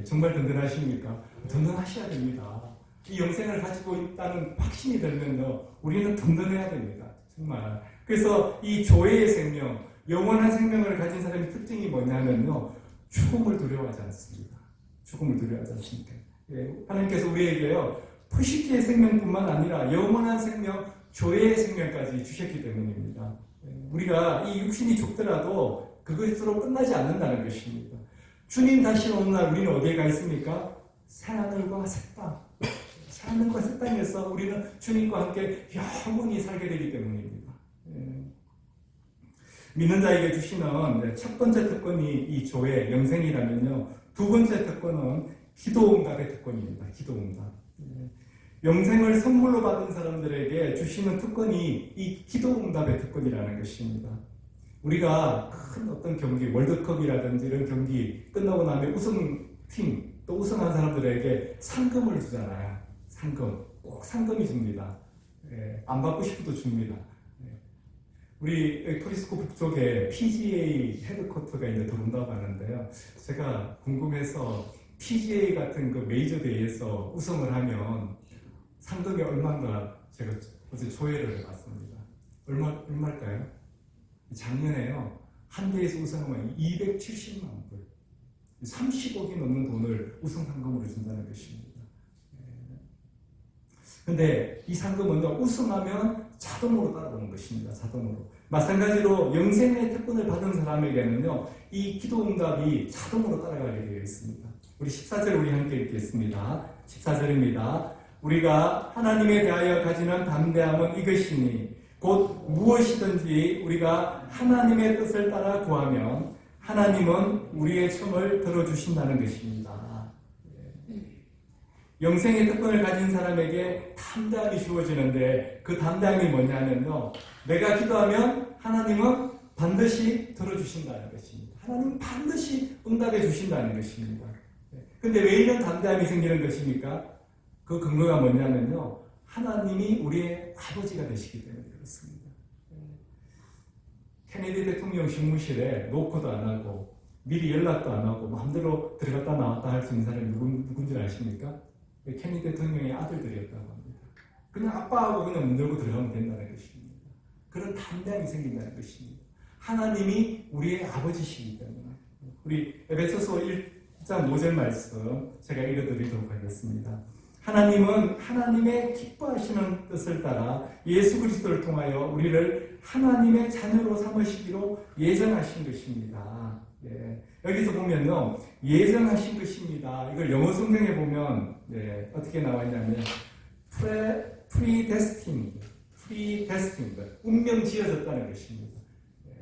A: 정말 든든하십니까? 든든하셔야 됩니다. 이 영생을 가지고 있다는 확신이 들면요, 우리는 든든해야 됩니다. 정말. 그래서 이 조회의 생명, 영원한 생명을 가진 사람의 특징이 뭐냐면요, 죽음을 두려워하지 않습니다. 죽음을 두려워하지 않습니다. 하나님께서 우리에게요, 푸시키의 생명뿐만 아니라 영원한 생명, 조회의 생명까지 주셨기 때문입니다. 우리가 이 육신이 죽더라도 그것으로 끝나지 않는다는 것입니다. 주님 다시 오는 날 우리는 어디에 가 있습니까? 새하늘과 새 땅. 새하늘과 새 땅에서 우리는 주님과 함께 영원히 살게 되기 때문입니다. 믿는 자에게 주시는 첫 번째 특권이 이 조회, 영생이라면요, 두 번째 특권은 기도응답의 특권입니다. 기도응답. 영생을 선물로 받은 사람들에게 주시는 특권이 이 기도응답의 특권이라는 것입니다. 우리가 큰 어떤 경기, 월드컵이라든지 이런 경기 끝나고 나면 우승팀, 또 우승한 사람들에게 상금을 주잖아요. 상금. 꼭 상금이 줍니다. 안 받고 싶어도 줍니다. 우리 프리스코 북쪽에 PGA 헤드쿼터가 이제 들어온다고 하는데요. 제가 궁금해서 PGA 같은 그 메이저 대회에서 우승을 하면 상금이 얼마인가 제가 어제 조회를 해봤습니다. 얼마일까요? 작년에요, 한 대에서 우승하면 270만 불, 30억이 넘는 돈을 우승 상금으로 준다는 것입니다. 근데 이 상금은요, 우승하면 자동으로 따라오는 것입니다. 자동으로. 마찬가지로 영생의 특권을 받은 사람에게는요, 이 기도응답이 자동으로 따라가게 되어 있습니다. 우리 14절 우리 함께 읽겠습니다. 14절입니다. 우리가 하나님에 대하여 가지는 담대함은 이것이니 곧 무엇이든지 우리가 하나님의 뜻을 따라 구하면 하나님은 우리의 청을 들어주신다는 것입니다. 영생의 특권을 가진 사람에게 담대함이 주어지는데 그 담대함이 뭐냐면요, 내가 기도하면 하나님은 반드시 들어주신다는 것입니다. 하나님은 반드시 응답해 주신다는 것입니다. 근데 왜 이런 담대함이 생기는 것입니까? 그 근거가 뭐냐면요, 하나님이 우리의 아버지가 되시기 때문에 그렇습니다. 케네디 대통령 집무실에 노크도 안 하고 미리 연락도 안 하고 마음대로 들어갔다 나왔다 할 수 있는 사람이 누군지 아십니까? 케네디 대통령의 아들들이었다고 합니다. 그냥 아빠하고 그냥 문 열고 들어가면 된다는 것입니다. 그런 담대함이 생긴다는 것입니다. 하나님이 우리의 아버지시기 때문에. 우리 에베소서 1장 5절 말씀 제가 읽어드리도록 하겠습니다. 하나님은 하나님의 기뻐하시는 뜻을 따라 예수 그리스도를 통하여 우리를 하나님의 자녀로 삼으시기로 예정하신 것입니다. 예. 여기서 보면요, 예정하신 것입니다. 이걸 영어 성경에 보면 어떻게 나와 있냐면 predestined, 운명 지어졌다는 것입니다. 예.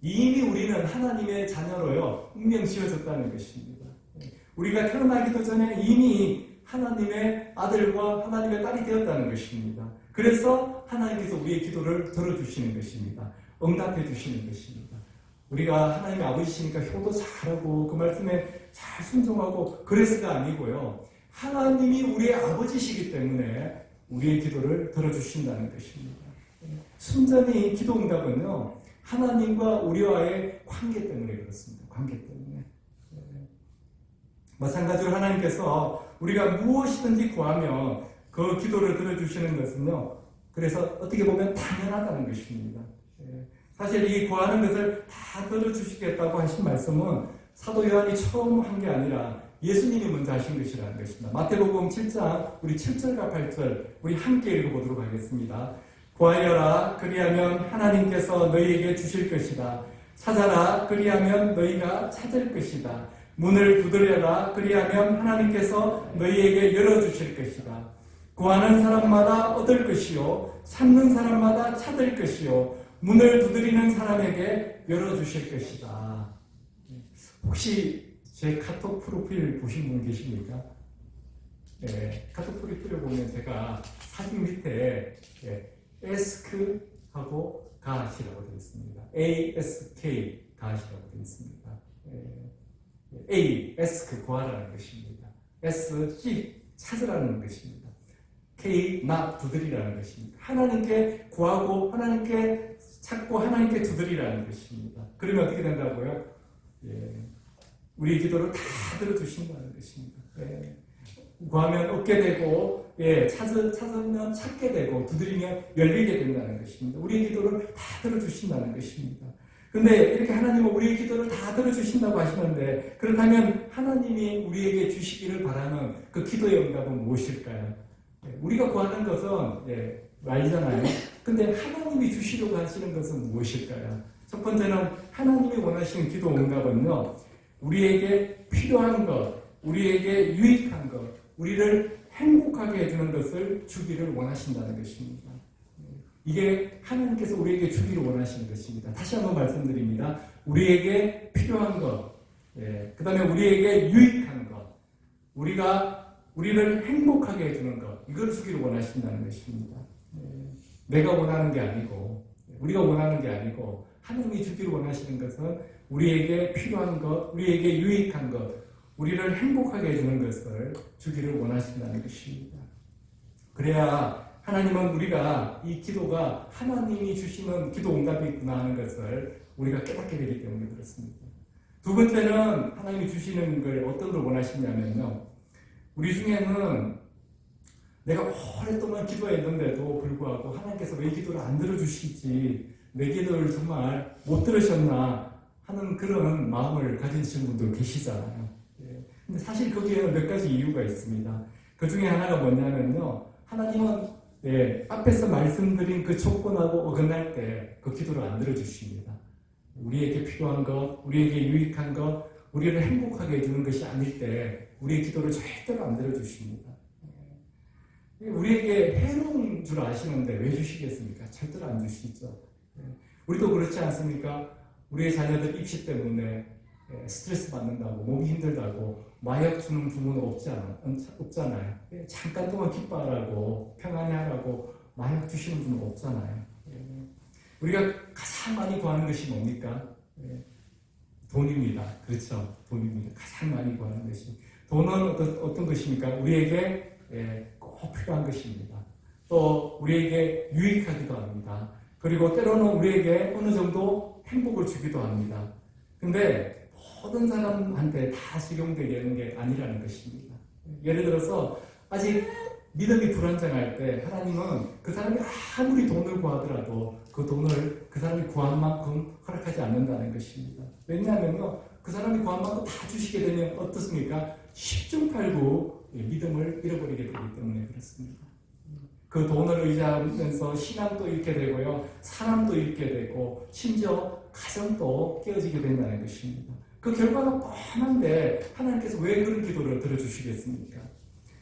A: 이미 우리는 하나님의 자녀로요, 운명 지어졌다는 것입니다. 예. 우리가 태어나기도 전에 이미 하나님의 아들과 하나님의 딸이 되었다는 것입니다. 그래서 하나님께서 우리의 기도를 들어주시는 것입니다. 응답해 주시는 것입니다. 우리가 하나님의 아버지시니까 효도 잘하고 그 말씀에 잘 순종하고 그래서가 아니고요. 하나님이 우리의 아버지시기 때문에 우리의 기도를 들어주신다는 것입니다. 순전히 기도 응답은요, 하나님과 우리와의 관계 때문에 그렇습니다. 관계 때문에. 마찬가지로 하나님께서 우리가 무엇이든지 구하면 그 기도를 들어주시는 것은요, 그래서 어떻게 보면 당연하다는 것입니다. 사실 이 구하는 것을 다 들어주시겠다고 하신 말씀은 사도 요한이 처음 한 게 아니라 예수님이 먼저 하신 것이라는 것입니다. 마태복음 7장 우리 7절과 8절 우리 함께 읽어보도록 하겠습니다. 구하여라 그리하면 하나님께서 너희에게 주실 것이다. 찾아라 그리하면 너희가 찾을 것이다. 문을 두드려라 그리하면 하나님께서 너희에게 열어주실 것이다. 구하는 사람마다 얻을 것이요 찾는 사람마다 찾을 것이요 문을 두드리는 사람에게 열어주실 것이다. 혹시 제 카톡 프로필 보신 분 계십니까? 네, 카톡 프로필을 보면 제가 사진 밑에 ask하고 got이라고 되어 있습니다. ask got이라고 되어 있습니다. A, ask, 구하라는 것입니다. S, seek, 찾으라는 것입니다. K, knock, 두드리라는 것입니다. 하나님께 구하고 하나님께 찾고 하나님께 두드리라는 것입니다. 그러면 어떻게 된다고요? 우리 기도를 다 들어주신다는 것입니다. 구하면 얻게 되고, 찾으면 찾게 되고, 두드리면 열리게 된다는 것입니다. 우리의 기도를 다 들어주신다는 것입니다. 근데 이렇게 하나님은 우리의 기도를 다 들어주신다고 하시는데, 그렇다면 하나님이 우리에게 주시기를 바라는 그 기도의 응답은 무엇일까요? 우리가 구하는 것은 말이잖아요. 근데 하나님이 주시려고 하시는 것은 무엇일까요? 첫 번째는 하나님이 원하시는 기도 응답은요, 우리에게 필요한 것, 우리에게 유익한 것, 우리를 행복하게 해주는 것을 주기를 원하신다는 것입니다. 이게 하나님께서 우리에게 주기를 원하시는 것입니다. 다시 한번 말씀드립니다. 우리에게 필요한 것, 그 다음에 우리에게 유익한 것, 우리를 행복하게 해주는 것, 이걸 주기를 원하신다는 것입니다. 내가 원하는 게 아니고, 우리가 원하는 게 아니고, 하나님이 주기를 원하시는 것은 우리에게 필요한 것, 우리에게 유익한 것, 우리를 행복하게 해주는 것을 주기를 원하신다는 것입니다. 그래야 하나님은 우리가 이 기도가 하나님이 주시는 기도 응답이 있구나 하는 것을 우리가 깨닫게 되기 때문에 그렇습니다. 두 번째는 하나님이 주시는 걸 어떤 걸 원하시냐면요, 우리 중에는 내가 오랫동안 기도했는데도 불구하고 하나님께서 왜 기도를 안 들어주시지, 내 기도를 정말 못 들으셨나 하는 그런 마음을 가지신 분도 계시잖아요. 근데 사실 거기에는 몇 가지 이유가 있습니다. 그 중에 하나가 뭐냐면요, 하나님은 앞에서 말씀드린 그 조건하고 어긋날 때 그 기도를 안 들어주십니다. 우리에게 필요한 것, 우리에게 유익한 것, 우리를 행복하게 해주는 것이 아닐 때 우리의 기도를 절대로 안 들어주십니다. 우리에게 해로운 줄 아시는데 왜 주시겠습니까? 절대로 안 주시죠. 우리도 그렇지 않습니까? 우리의 자녀들 입시 때문에 스트레스 받는다고, 몸이 힘들다고 마약 주는 부모는 없잖아요. 잠깐 동안 기뻐하라고, 편안히 하라고 마약 주시는 분은 없잖아요. 우리가 가장 많이 구하는 것이 뭡니까? 돈입니다. 그렇죠. 돈입니다. 가장 많이 구하는 것이. 돈은 어떤 것입니까? 우리에게 꼭 필요한 것입니다. 또 우리에게 유익하기도 합니다. 그리고 때로는 우리에게 어느 정도 행복을 주기도 합니다. 근데 모든 사람한테 다 적용되는 게 아니라는 것입니다. 예를 들어서 아직 믿음이 불안정할 때 하나님은 그 사람이 아무리 돈을 구하더라도 그 돈을 그 사람이 구한 만큼 허락하지 않는다는 것입니다. 왜냐하면요, 그 사람이 구한만큼 다 주시게 되면 어떻습니까? 10중 8구 믿음을 잃어버리게 되기 때문에 그렇습니다. 그 돈을 의지하면서 신앙도 잃게 되고요, 사람도 잃게 되고, 심지어 가정도 깨어지게 된다는 것입니다. 그 결과가 뻔한데 하나님께서 왜 그런 기도를 들어주시겠습니까?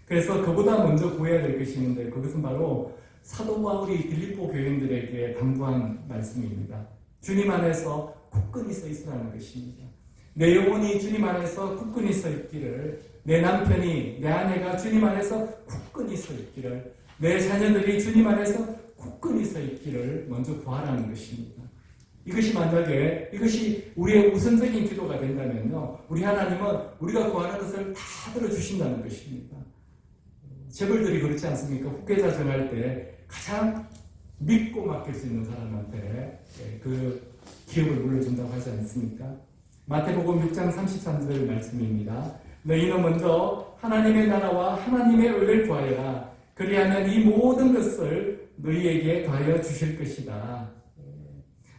A: 그래서 그보다 먼저 구해야 될 것이 있는데, 그것은 바로 사도 바울이 빌립보 교인들에게 당부한 말씀입니다. 주님 안에서 굳건히 서 있으라는 것입니다. 내 영혼이 주님 안에서 굳건히 서 있기를, 내 남편이, 내 아내가 주님 안에서 굳건히 서 있기를, 내 자녀들이 주님 안에서 굳건히 서 있기를 먼저 구하라는 것입니다. 이것이 만약에 이것이 우리의 우선적인 기도가 된다면요, 우리 하나님은 우리가 구하는 것을 다 들어주신다는 것입니다. 재벌들이 그렇지 않습니까? 후계자 정할 때 가장 믿고 맡길 수 있는 사람한테 그 기업을 물려준다고 하지 않습니까? 마태복음 6장 33절 말씀입니다. 너희는 먼저 하나님의 나라와 하나님의 의를 구하여라. 그리하면 이 모든 것을 너희에게 더하여 주실 것이다.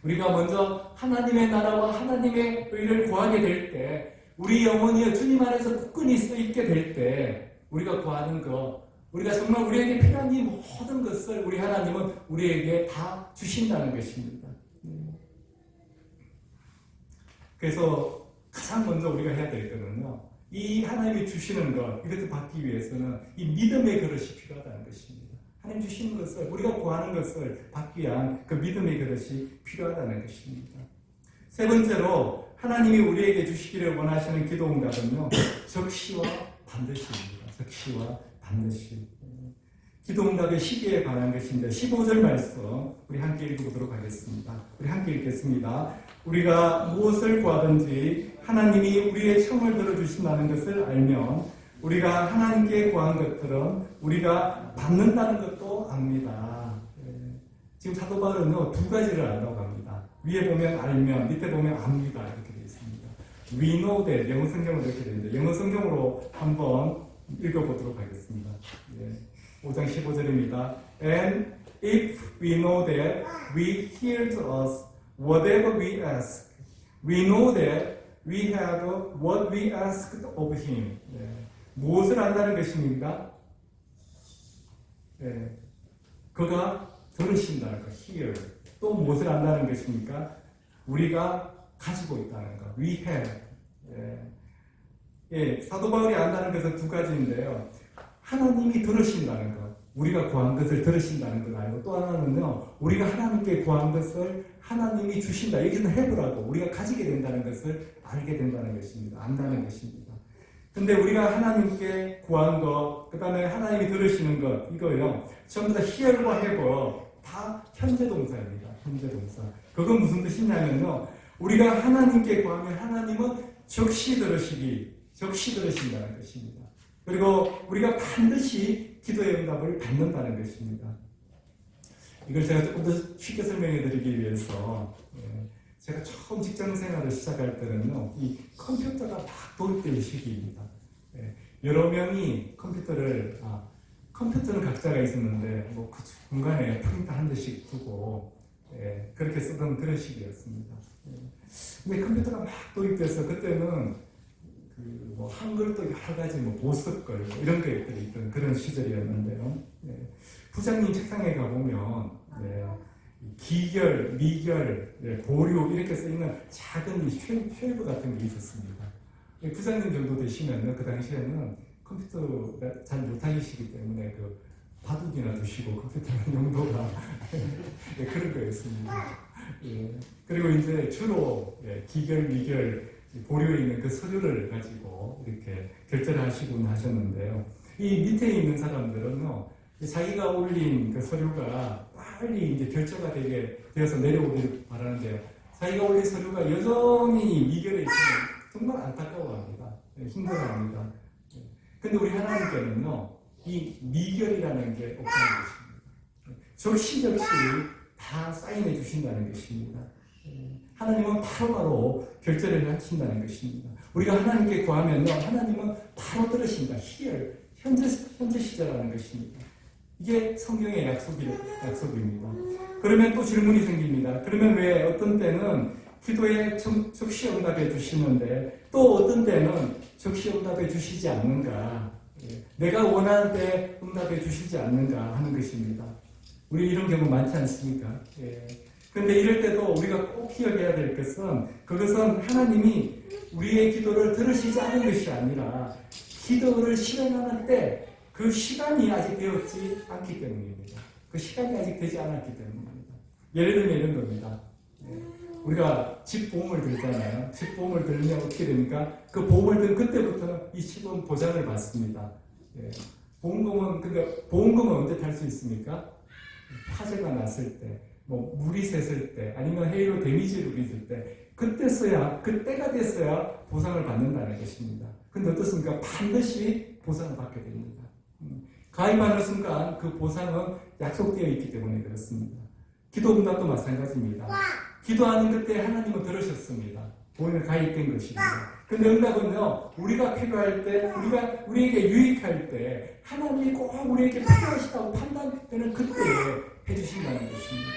A: 우리가 먼저 하나님의 나라와 하나님의 의를 구하게 될 때, 우리 영혼이 주님 안에서 굳건히 서 있게 될 때, 우리가 구하는 것, 우리가 정말 우리에게 필요한 이 모든 것을 우리 하나님은 우리에게 다 주신다는 것입니다. 그래서 가장 먼저 우리가 해야 될 것은요, 이 하나님이 주시는 것, 이것을 받기 위해서는 이 믿음의 그릇이 필요하다는 것입니다. 하나님 주시는 것을, 우리가 구하는 것을 받기 위한 그 믿음의 그릇이 필요하다는 것입니다. 세 번째로 하나님이 우리에게 주시기를 원하시는 기도 응답은요, 적시와 반드시입니다. 적시와 반드시. 기도 응답의 시기에 관한 것인데 15절 말씀 우리 함께 읽어보도록 하겠습니다. 우리 함께 읽겠습니다. 우리가 무엇을 구하든지 하나님이 우리의 청을 들어주신다는 것을 알면 우리가 하나님께 구한 것들은 우리가 받는다는 것도 압니다. 지금 사도 바울은요, 두 가지를 안다고 합니다. 위에 보면 알면, 밑에 보면 압니다. 이렇게 되어 있습니다. We know that, 영어 성경으로 이렇게 되어 있는데, 영어 성경으로 한번 읽어보도록 하겠습니다. 5장 15절입니다. And if we know that we hear to us whatever we ask, we know that we have what we asked of him. 무엇을 안다는 것입니까? 그가 들으신다는 것, hear. 또 무엇을 안다는 것입니까? 우리가 가지고 있다는 것, we have. 사도 바울이 안다는 것은 두 가지인데요. 하나님이 들으신다는 것, 우리가 구한 것을 들으신다는 걸 알고, 또 하나는요, 우리가 하나님께 구한 것을 하나님이 주신다. 여기는 해보라고 우리가 가지게 된다는 것을 알게 된다는 것입니다. 안다는 것입니다. 근데 우리가 하나님께 구한 것, 그 다음에 하나님이 들으시는 것, 이거요, 전부 다 hear과 have 다 현재 동사입니다. 현재 동사. 그건 무슨 뜻이냐면요, 우리가 하나님께 구하면 하나님은 적시 들으신다는 것입니다. 그리고 우리가 반드시 기도의 응답을 받는다는 것입니다. 이걸 제가 조금 더 쉽게 설명해 드리기 위해서, 제가 처음 직장 생활을 시작할 때는요, 이 컴퓨터가 막 도입될 시기입니다. 여러 명이 컴퓨터는 각자가 있었는데, 뭐 그 중간에 프린터 한 대씩 두고, 그렇게 쓰던 그런 시기였습니다. 근데 컴퓨터가 막 도입돼서 그때는 뭐 한글도 여러 가지 보습글 이런 것들이 있던 그런 시절이었는데요. 부장님 책상에 가보면 기결, 미결, 보류 이렇게 써있는 작은 쉘브 같은 게 있었습니다. 부장님 정도 되시면 그 당시에는 컴퓨터가 잘 못하시기 때문에 그 바둑이나 두시고 컴퓨터는 용도가 그런 거였습니다. 그리고 이제 주로 기결, 미결, 보류에 있는 그 서류를 가지고 이렇게 결제를 하시곤 하셨는데요. 이 밑에 있는 사람들은요, 자기가 올린 그 서류가 빨리 이제 결제가 되어서 내려오길 바라는데요. 자기가 올린 서류가 여전히 미결에 있으면 정말 안타까워합니다. 힘들어합니다. 근데 우리 하나님께는요, 이 미결이라는 게 없다는 것입니다. 적시적시 다 사인해 주신다는 것입니다. 하나님은 바로바로 결제를 하신다는 것입니다. 우리가 하나님께 구하면요, 하나님은 바로 들으신다. hear, 현재 시제라는 것입니다. 이게 성경의 약속입니다. 그러면 또 질문이 생깁니다. 그러면 왜 어떤 때는 기도에 즉시 응답해 주시는데 또 어떤 때는 즉시 응답해 주시지 않는가, 내가 원하는 때 응답해 주시지 않는가 하는 것입니다. 우리 이런 경우 많지 않습니까? 그런데 이럴 때도 우리가 꼭 기억해야 될 것은, 그것은 하나님이 우리의 기도를 들으시지 않은 것이 아니라 기도를 실행하는 때 그 시간이 아직 되었지 않기 때문입니다. 그 시간이 아직 되지 않았기 때문입니다. 예를 들면 이런 겁니다. 우리가 집 보험을 들잖아요. 집 보험을 들면 어떻게 됩니까? 그 보험을 든 그때부터 이 집은 보장을 받습니다. 보험금은 언제 탈 수 있습니까? 화재가 났을 때, 뭐 물이 샜을 때, 아니면 해로 데미지를 입을 때, 그때가 됐어야 보상을 받는다는 것입니다. 근데 어떻습니까? 반드시 보상을 받게 됩니다. 가입하는 순간 그 보상은 약속되어 있기 때문에 그렇습니다. 기도 응답도 마찬가지입니다. 기도하는 그때 하나님은 들으셨습니다. 보험에 가입된 것입니다. 근데 응답은요, 우리가 필요할 때, 우리에게 유익할 때, 하나님이 꼭 우리에게 필요하시다고 판단되는 그때에 해주신다는 것입니다.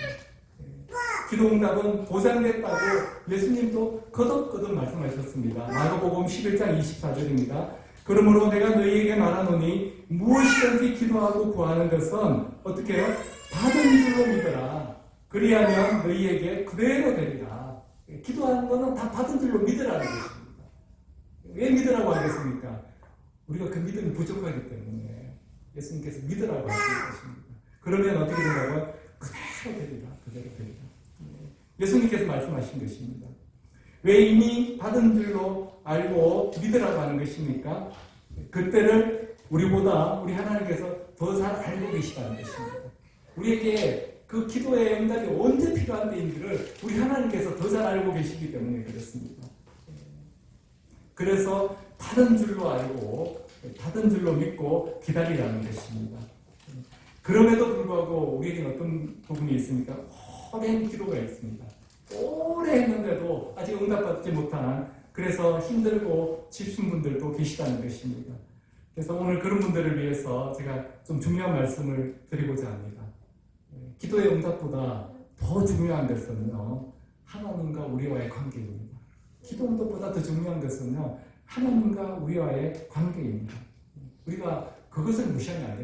A: 기도 응답은 보장됐다고 예수님도 거듭거듭 말씀하셨습니다. 마가복음 11장 24절입니다. 그러므로 내가 너희에게 말하노니 무엇이든지 기도하고 구하는 것은 어떻게 해요? 받은 줄로 믿어라. 그리하면 너희에게 그대로 되리라. 기도하는 것은 다 받은 줄로 믿으라는 것입니다. 왜 믿으라고 하겠습니까? 우리가 그 믿음이 부족하기 때문에 예수님께서 믿으라고 하시는 것입니다. 그러면 어떻게 된다고요? 그대로 되리라. 그대로 되리라. 예수님께서 말씀하신 것입니다. 왜 이미 받은 줄로 알고 믿으라고 하는 것입니까? 그때를 우리보다 우리 하나님께서 더 잘 알고 계시다는 것입니다. 우리에게 그 기도의 응답이 언제 필요한 때인지를 우리 하나님께서 더 잘 알고 계시기 때문에 그렇습니다. 그래서 받은 줄로 알고 받은 줄로 믿고 기다리라는 것입니다. 그럼에도 불구하고 우리에게는 어떤 부분이 있습니까? 오랜 기도가 있습니다. 오래 했는데도 아직 응답받지 못한, 그래서 힘들고 지친 분들도 계시다는 것입니다. 그래서 오늘 그런 분들을 위해서 제가 좀 중요한 말씀을 드리고자 합니다. 기도의 응답보다 더 중요한 것은요, 하나님과 우리와의 관계입니다. 기도 응답보다 더 중요한 것은요, 하나님과 우리와의 관계입니다. 우리가 그것을 무시하면 안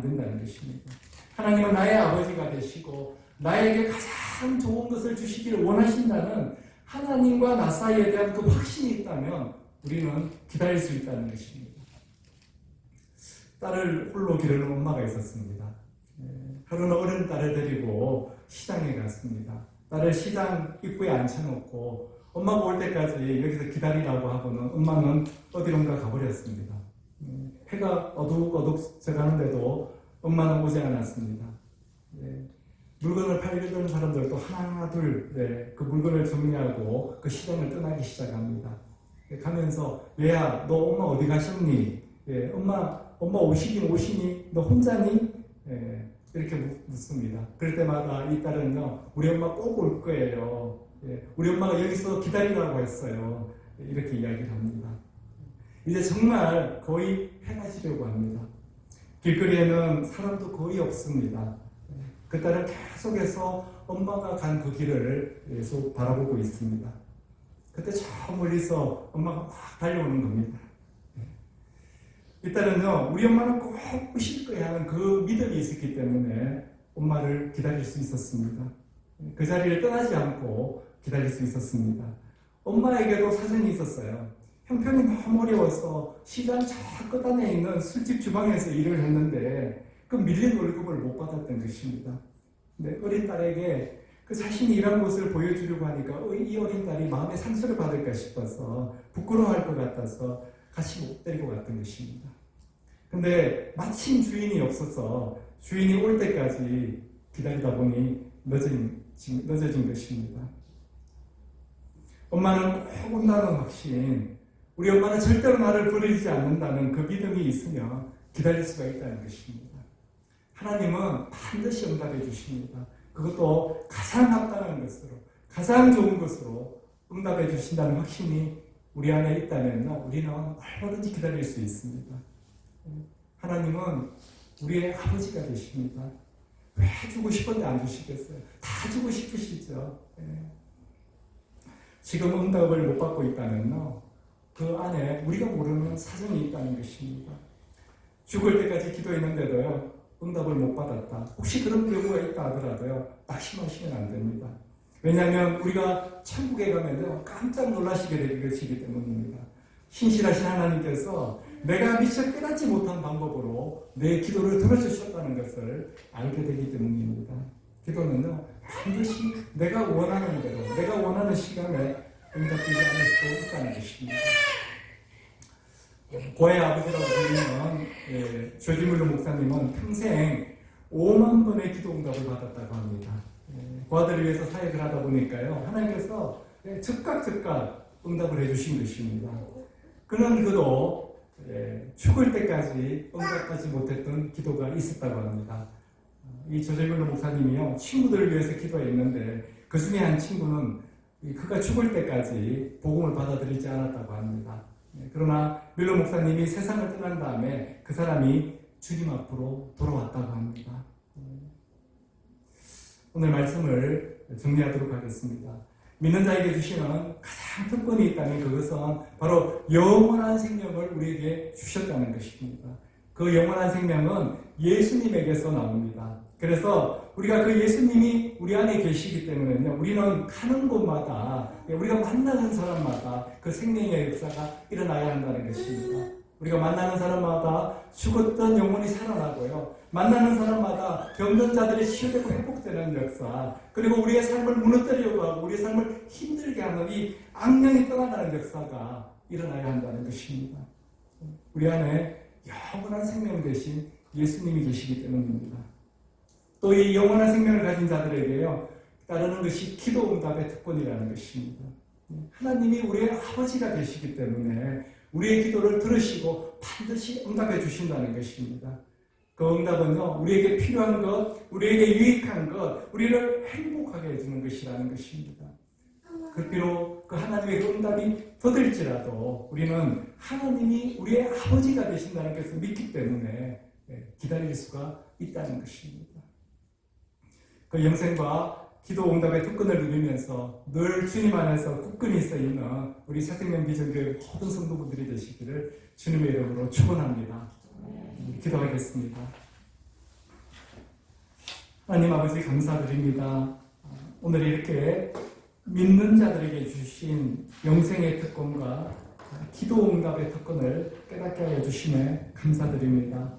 A: 된다는 것입니다. 하나님은 나의 아버지가 되시고 나에게 가장 좋은 것을 주시기를 원하신다는 하나님과 나 사이에 대한 그 확신이 있다면 우리는 기다릴 수 있다는 것입니다. 딸을 홀로 기르는 엄마가 있었습니다. 하루는 어린 딸을 데리고 시장에 갔습니다. 딸을 시장 입구에 앉혀놓고 엄마가 올 때까지 여기서 기다리라고 하고는 엄마는 어디론가 가버렸습니다. 해가 어둑어둑 져가는데도 엄마는 오지 않았습니다. 물건을 팔려던 사람들도 하나 둘 그 물건을 정리하고 그 시장을 떠나기 시작합니다. 가면서 얘야 너 엄마 어디 가셨니? 엄마 오시긴 오시니? 너 혼자니? 이렇게 묻습니다. 그럴 때마다 이 딸은요, 우리 엄마 꼭 올 거예요. 우리 엄마가 여기서 기다리라고 했어요. 이렇게 이야기를 합니다. 이제 정말 거의 해가 지려고 합니다. 길거리에는 사람도 거의 없습니다. 그 딸은 계속해서 엄마가 간 그 길을 계속 바라보고 있습니다. 그때 저 멀리서 엄마가 막 달려오는 겁니다. 이 딸은요, 우리 엄마는 꼭 오실 거야 하는 그 믿음이 있었기 때문에 엄마를 기다릴 수 있었습니다. 그 자리를 떠나지 않고 기다릴 수 있었습니다. 엄마에게도 사정이 있었어요. 형편이 너무 어려워서 시장 저 끝안에 있는 술집 주방에서 일을 했는데 그 밀린 월급을 못 받았던 것입니다. 근데 어린 딸에게 그 자신이 일한 모습을 보여주려고 하니까 이 어린 딸이 마음의 상처를 받을까 싶어서 부끄러워할 것 같아서 같이 못 데리고 갔던 것입니다. 근데 마침 주인이 없어서 주인이 올 때까지 기다리다 보니 늦어진 것입니다. 엄마는 꼭 온다는 확신, 우리 엄마는 절대로 나를 버리지 않는다는 그 믿음이 있으면 기다릴 수가 있다는 것입니다. 하나님은 반드시 응답해 주십니다. 그것도 가장 합당한 것으로, 가장 좋은 것으로 응답해 주신다는 확신이 우리 안에 있다면 우리는 얼마든지 기다릴 수 있습니다. 하나님은 우리의 아버지가 되십니다. 왜 주고 싶은데 안 주시겠어요? 다 주고 싶으시죠. 지금 응답을 못 받고 있다면요, 그 안에 우리가 모르는 사정이 있다는 것입니다. 죽을 때까지 기도했는데도요, 응답을 못 받았다. 혹시 그런 경우가 있다 하더라도요, 낙심하시면 안 됩니다. 왜냐하면 우리가 천국에 가면요, 깜짝 놀라시게 될 것이기 때문입니다. 신실하신 하나님께서 내가 미처 깨닫지 못한 방법으로 내 기도를 들어주셨다는 것을 알게 되기 때문입니다. 기도는요, 반드시 내가 원하는 대로, 내가 원하는 시간에 응답되지 않을 수도 있다는 것입니다. 고아의 아버지라고 불리는 조지물로 목사님은 평생 5만 번의 기도 응답을 받았다고 합니다. 고아들을 위해서 사역을 하다 보니까요, 하나님께서 즉각 응답을 해주신 것입니다. 그는 그도 죽을 때까지 응답하지 못했던 기도가 있었다고 합니다. 이 조재물로 목사님이요, 친구들을 위해서 기도했는데 그 중에 한 친구는 그가 죽을 때까지 복음을 받아들이지 않았다고 합니다. 그러나 밀로 목사님이 세상을 떠난 다음에 그 사람이 주님 앞으로 돌아왔다고 합니다. 오늘 말씀을 정리하도록 하겠습니다. 믿는 자에게 주시는 가장 특권이 있다면 그것은 바로 영원한 생명을 우리에게 주셨다는 것입니다. 그 영원한 생명은 예수님에게서 나옵니다. 그래서 우리가 그 예수님이 우리 안에 계시기 때문에요, 우리는 가는 곳마다, 우리가 만나는 사람마다 그 생명의 역사가 일어나야 한다는 것입니다. 우리가 만나는 사람마다 죽었던 영혼이 살아나고요, 만나는 사람마다 병든 자들이 치유되고 회복되는 역사, 그리고 우리의 삶을 무너뜨리려고 하고 우리의 삶을 힘들게 하는 이 악령이 떠나가는 역사가 일어나야 한다는 것입니다. 우리 안에 영원한 생명 대신 예수님이 계시기 때문입니다. 또 이 영원한 생명을 가진 자들에게요, 따르는 것이 기도 응답의 특권이라는 것입니다. 하나님이 우리의 아버지가 되시기 때문에 우리의 기도를 들으시고 반드시 응답해 주신다는 것입니다. 그 응답은요, 우리에게 필요한 것, 우리에게 유익한 것, 우리를 행복하게 해주는 것이라는 것입니다. 그 비록 그 하나님의 그 응답이 더딜지라도 우리는 하나님이 우리의 아버지가 되신다는 것을 믿기 때문에 기다릴 수가 있다는 것입니다. 그 영생과 기도 응답의 특권을 누리면서 늘 주님 안에서 굳건히 서 있는 우리 새생명 비전교회 모든 성도분들이 되시기를 주님의 이름으로 축원합니다. 기도하겠습니다. 하나님 아버지 감사드립니다. 오늘 이렇게 믿는 자들에게 주신 영생의 특권과 기도 응답의 특권을 깨닫게 하여 주심에 감사드립니다.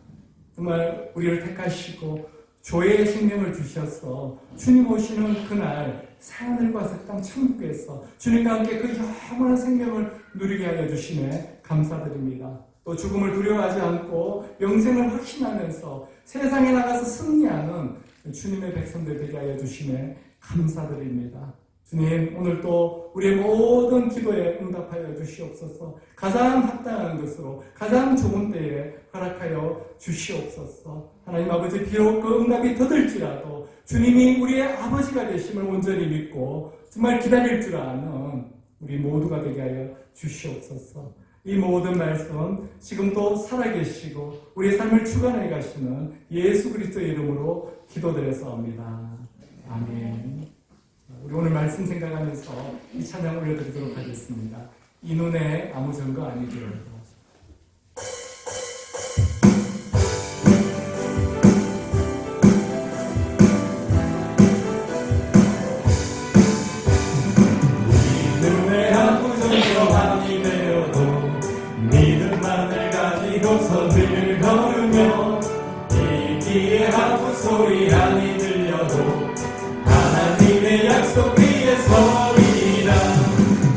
A: 정말 우리를 택하시고 조의 생명을 주셔서 주님 오시는 그날 새하늘과 새 땅 천국에서 주님과 함께 그 영원한 생명을 누리게 하여 주심에 감사드립니다. 또 죽음을 두려워하지 않고 영생을 확신하면서 세상에 나가서 승리하는 주님의 백성들 되게 하여 주심에 감사드립니다. 주님, 오늘 또 우리의 모든 기도에 응답하여 주시옵소서. 가장 합당한 것으로 가장 좋은 때에 허락하여 주시옵소서. 하나님 아버지, 비록 그 응답이 더딜지라도 주님이 우리의 아버지가 되심을 온전히 믿고 정말 기다릴 줄 아는 우리 모두가 되게 하여 주시옵소서. 이 모든 말씀 지금도 살아계시고 우리의 삶을 주관해 가시는 예수 그리스도의 이름으로 기도드렸사옵니다. 아멘. 우리 오늘 말씀 생각하면서 이 찬양 올려드리도록 하겠습니다. 이 눈에 아무 증거 아니기를.
B: 손을 걸으며 이 귀에 아무 소리 아니 들려도 하나님의 약속 위에 서리라.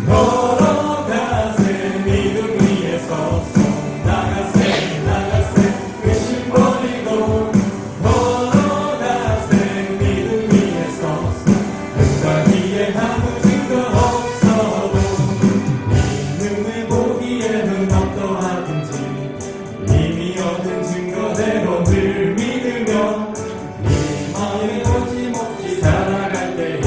B: 걸어가세 믿음 위에 서서 나가세 의심 버리고 걸어가세 믿음 위에 서서 응답이에 아무 증거 없어도 믿음을 보기에는 어떠하든지 이미 얻은 증거대로 늘 믿으며 이 마음에 거침없이 살아갈 때에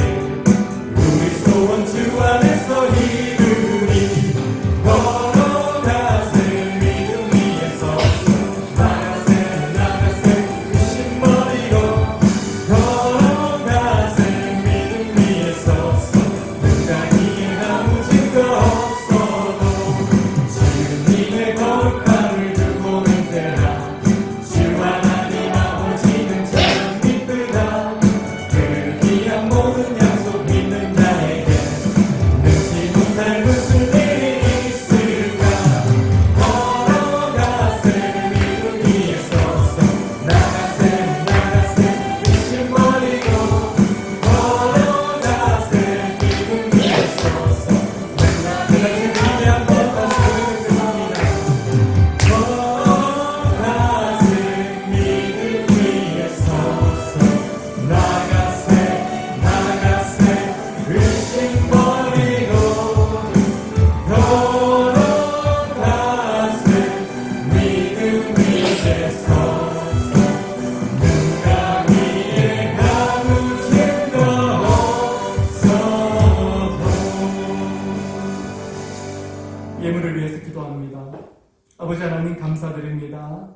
A: 아버지 하나님 감사드립니다.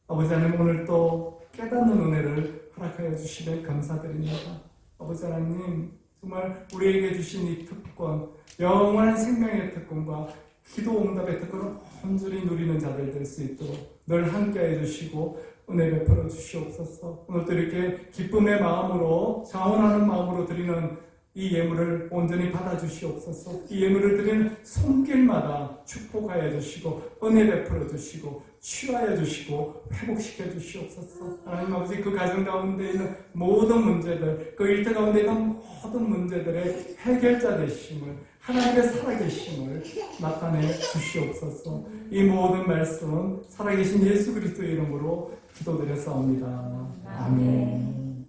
A: 아버지 하나님 오늘 또 깨닫는 은혜를 허락하여 주시면 감사드립니다. 아버지 하나님 정말 우리에게 주신 이 특권, 영원한 생명의 특권과 기도 응답의 특권을 온전히 누리는 자들 될 수 있도록 늘 함께해 주시고 은혜 베풀어 주시옵소서. 오늘도 이렇게 기쁨의 마음으로 자원하는 마음으로 드리는 이 예물을 온전히 받아 주시옵소서. 이 예물을 드리는 손길마다 축복하여 주시고 은혜 베풀어 주시고 치유하여 주시고 회복시켜 주시옵소서. 하나님 아버지 그 가정 가운데 있는 모든 문제들, 그 일터 가운데 있는 모든 문제들의 해결자 되심을, 하나님의 살아계심을 나타내 주시옵소서. 이 모든 말씀은 살아계신 예수 그리스도의 이름으로 기도드렸사옵니다. 아멘.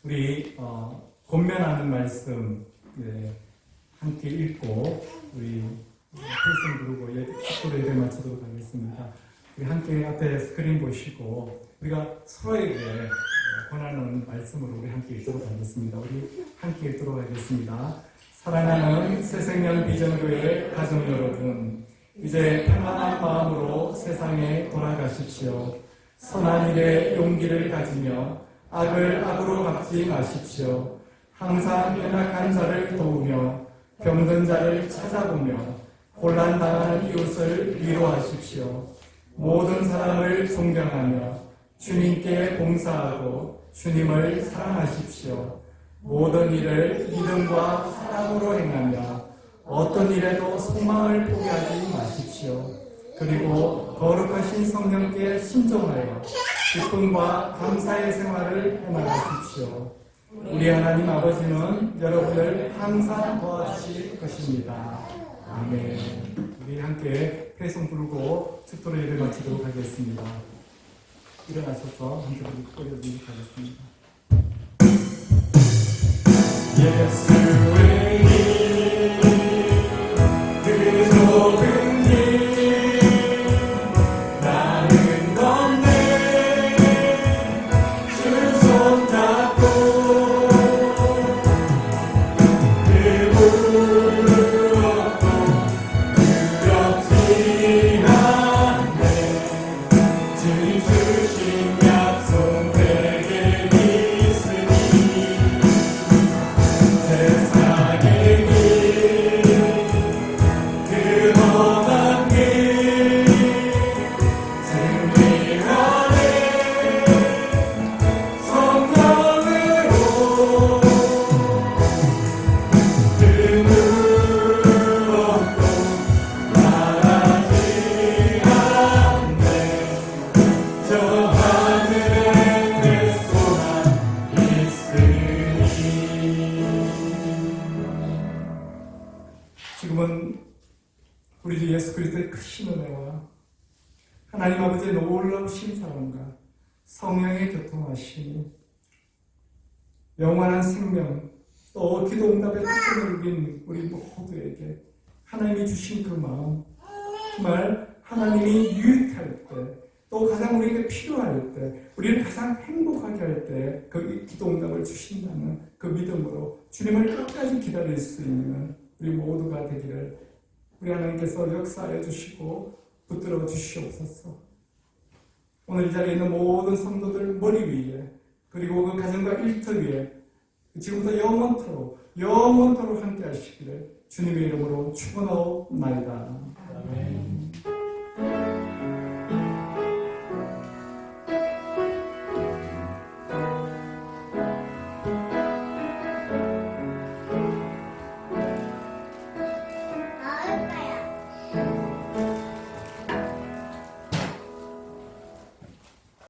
A: 우리 권면하는 말씀 함께 읽고 우리 말씀 부르고 기도를 예배 마치도록 하겠습니다. 우리 함께 앞에 스크린 보시고 우리가 서로에게 권하는 말씀으로 우리 함께 읽도록 하겠습니다. 우리 함께 읽도록 하겠습니다. 사랑하는 새생명 비전교회 가족 여러분, 이제 평안한 마음으로 세상에 돌아가십시오. 선한 일에 용기를 가지며 악을 악으로 갚지 마십시오. 항상 연약한 자를 도우며 병든 자를 찾아보며 곤란당하는 이웃을 위로하십시오. 모든 사람을 존경하며 주님께 봉사하고 주님을 사랑하십시오. 모든 일을 믿음과 사랑으로 행하며 어떤 일에도 소망을 포기하지 마십시오. 그리고 거룩하신 성령께 순종하여 기쁨과 감사의 생활을 해나가십시오. 우리 하나님 아버지는 여러분을 항상 도와주실 것입니다. 아멘. 우리 함께 회송 부르고 축도로 예배 마치도록 하겠습니다. 일어나셔서 함께 올려드리도록 하겠습니다. 예수의 길, 그 좁은 길, 나는 걷네, 주 손잡고 그 무엇도 두렵지 않네. 주님 주신 약속 내게 믿으니 세상의 길, 그 험한 길, 승리하네 성령으로. 그 무엇도 말하지 않네. 저 하늘에 내 소망 있으니. 지금은 우리 주 예수 그리스도의 크신 은혜와 하나님 아버지의 놀라우신 사랑과 성령의 교통하심이 영원한 생명 또 기도 응답의 특권을 누린 우리 모두에게 하나님이 주신 그 마음, 정말 하나님이 유익할 때 또 가장 우리에게 필요할 때 우리를 가장 행복하게 할 때 그 기도 응답을 주신다는 그 믿음으로 주님을 끝까지 기다릴 수 있는 우리 모두가 되기를 우리 하나님께서 역사하여 주시고 붙들어 주시옵소서. 오늘 이 자리에 있는 모든 성도들 머리 위에 그리고 그 가정과 일터 위에 지금부터 영원토록 함께 하시기를 주님의 이름으로 축원하옵나이다. 아멘.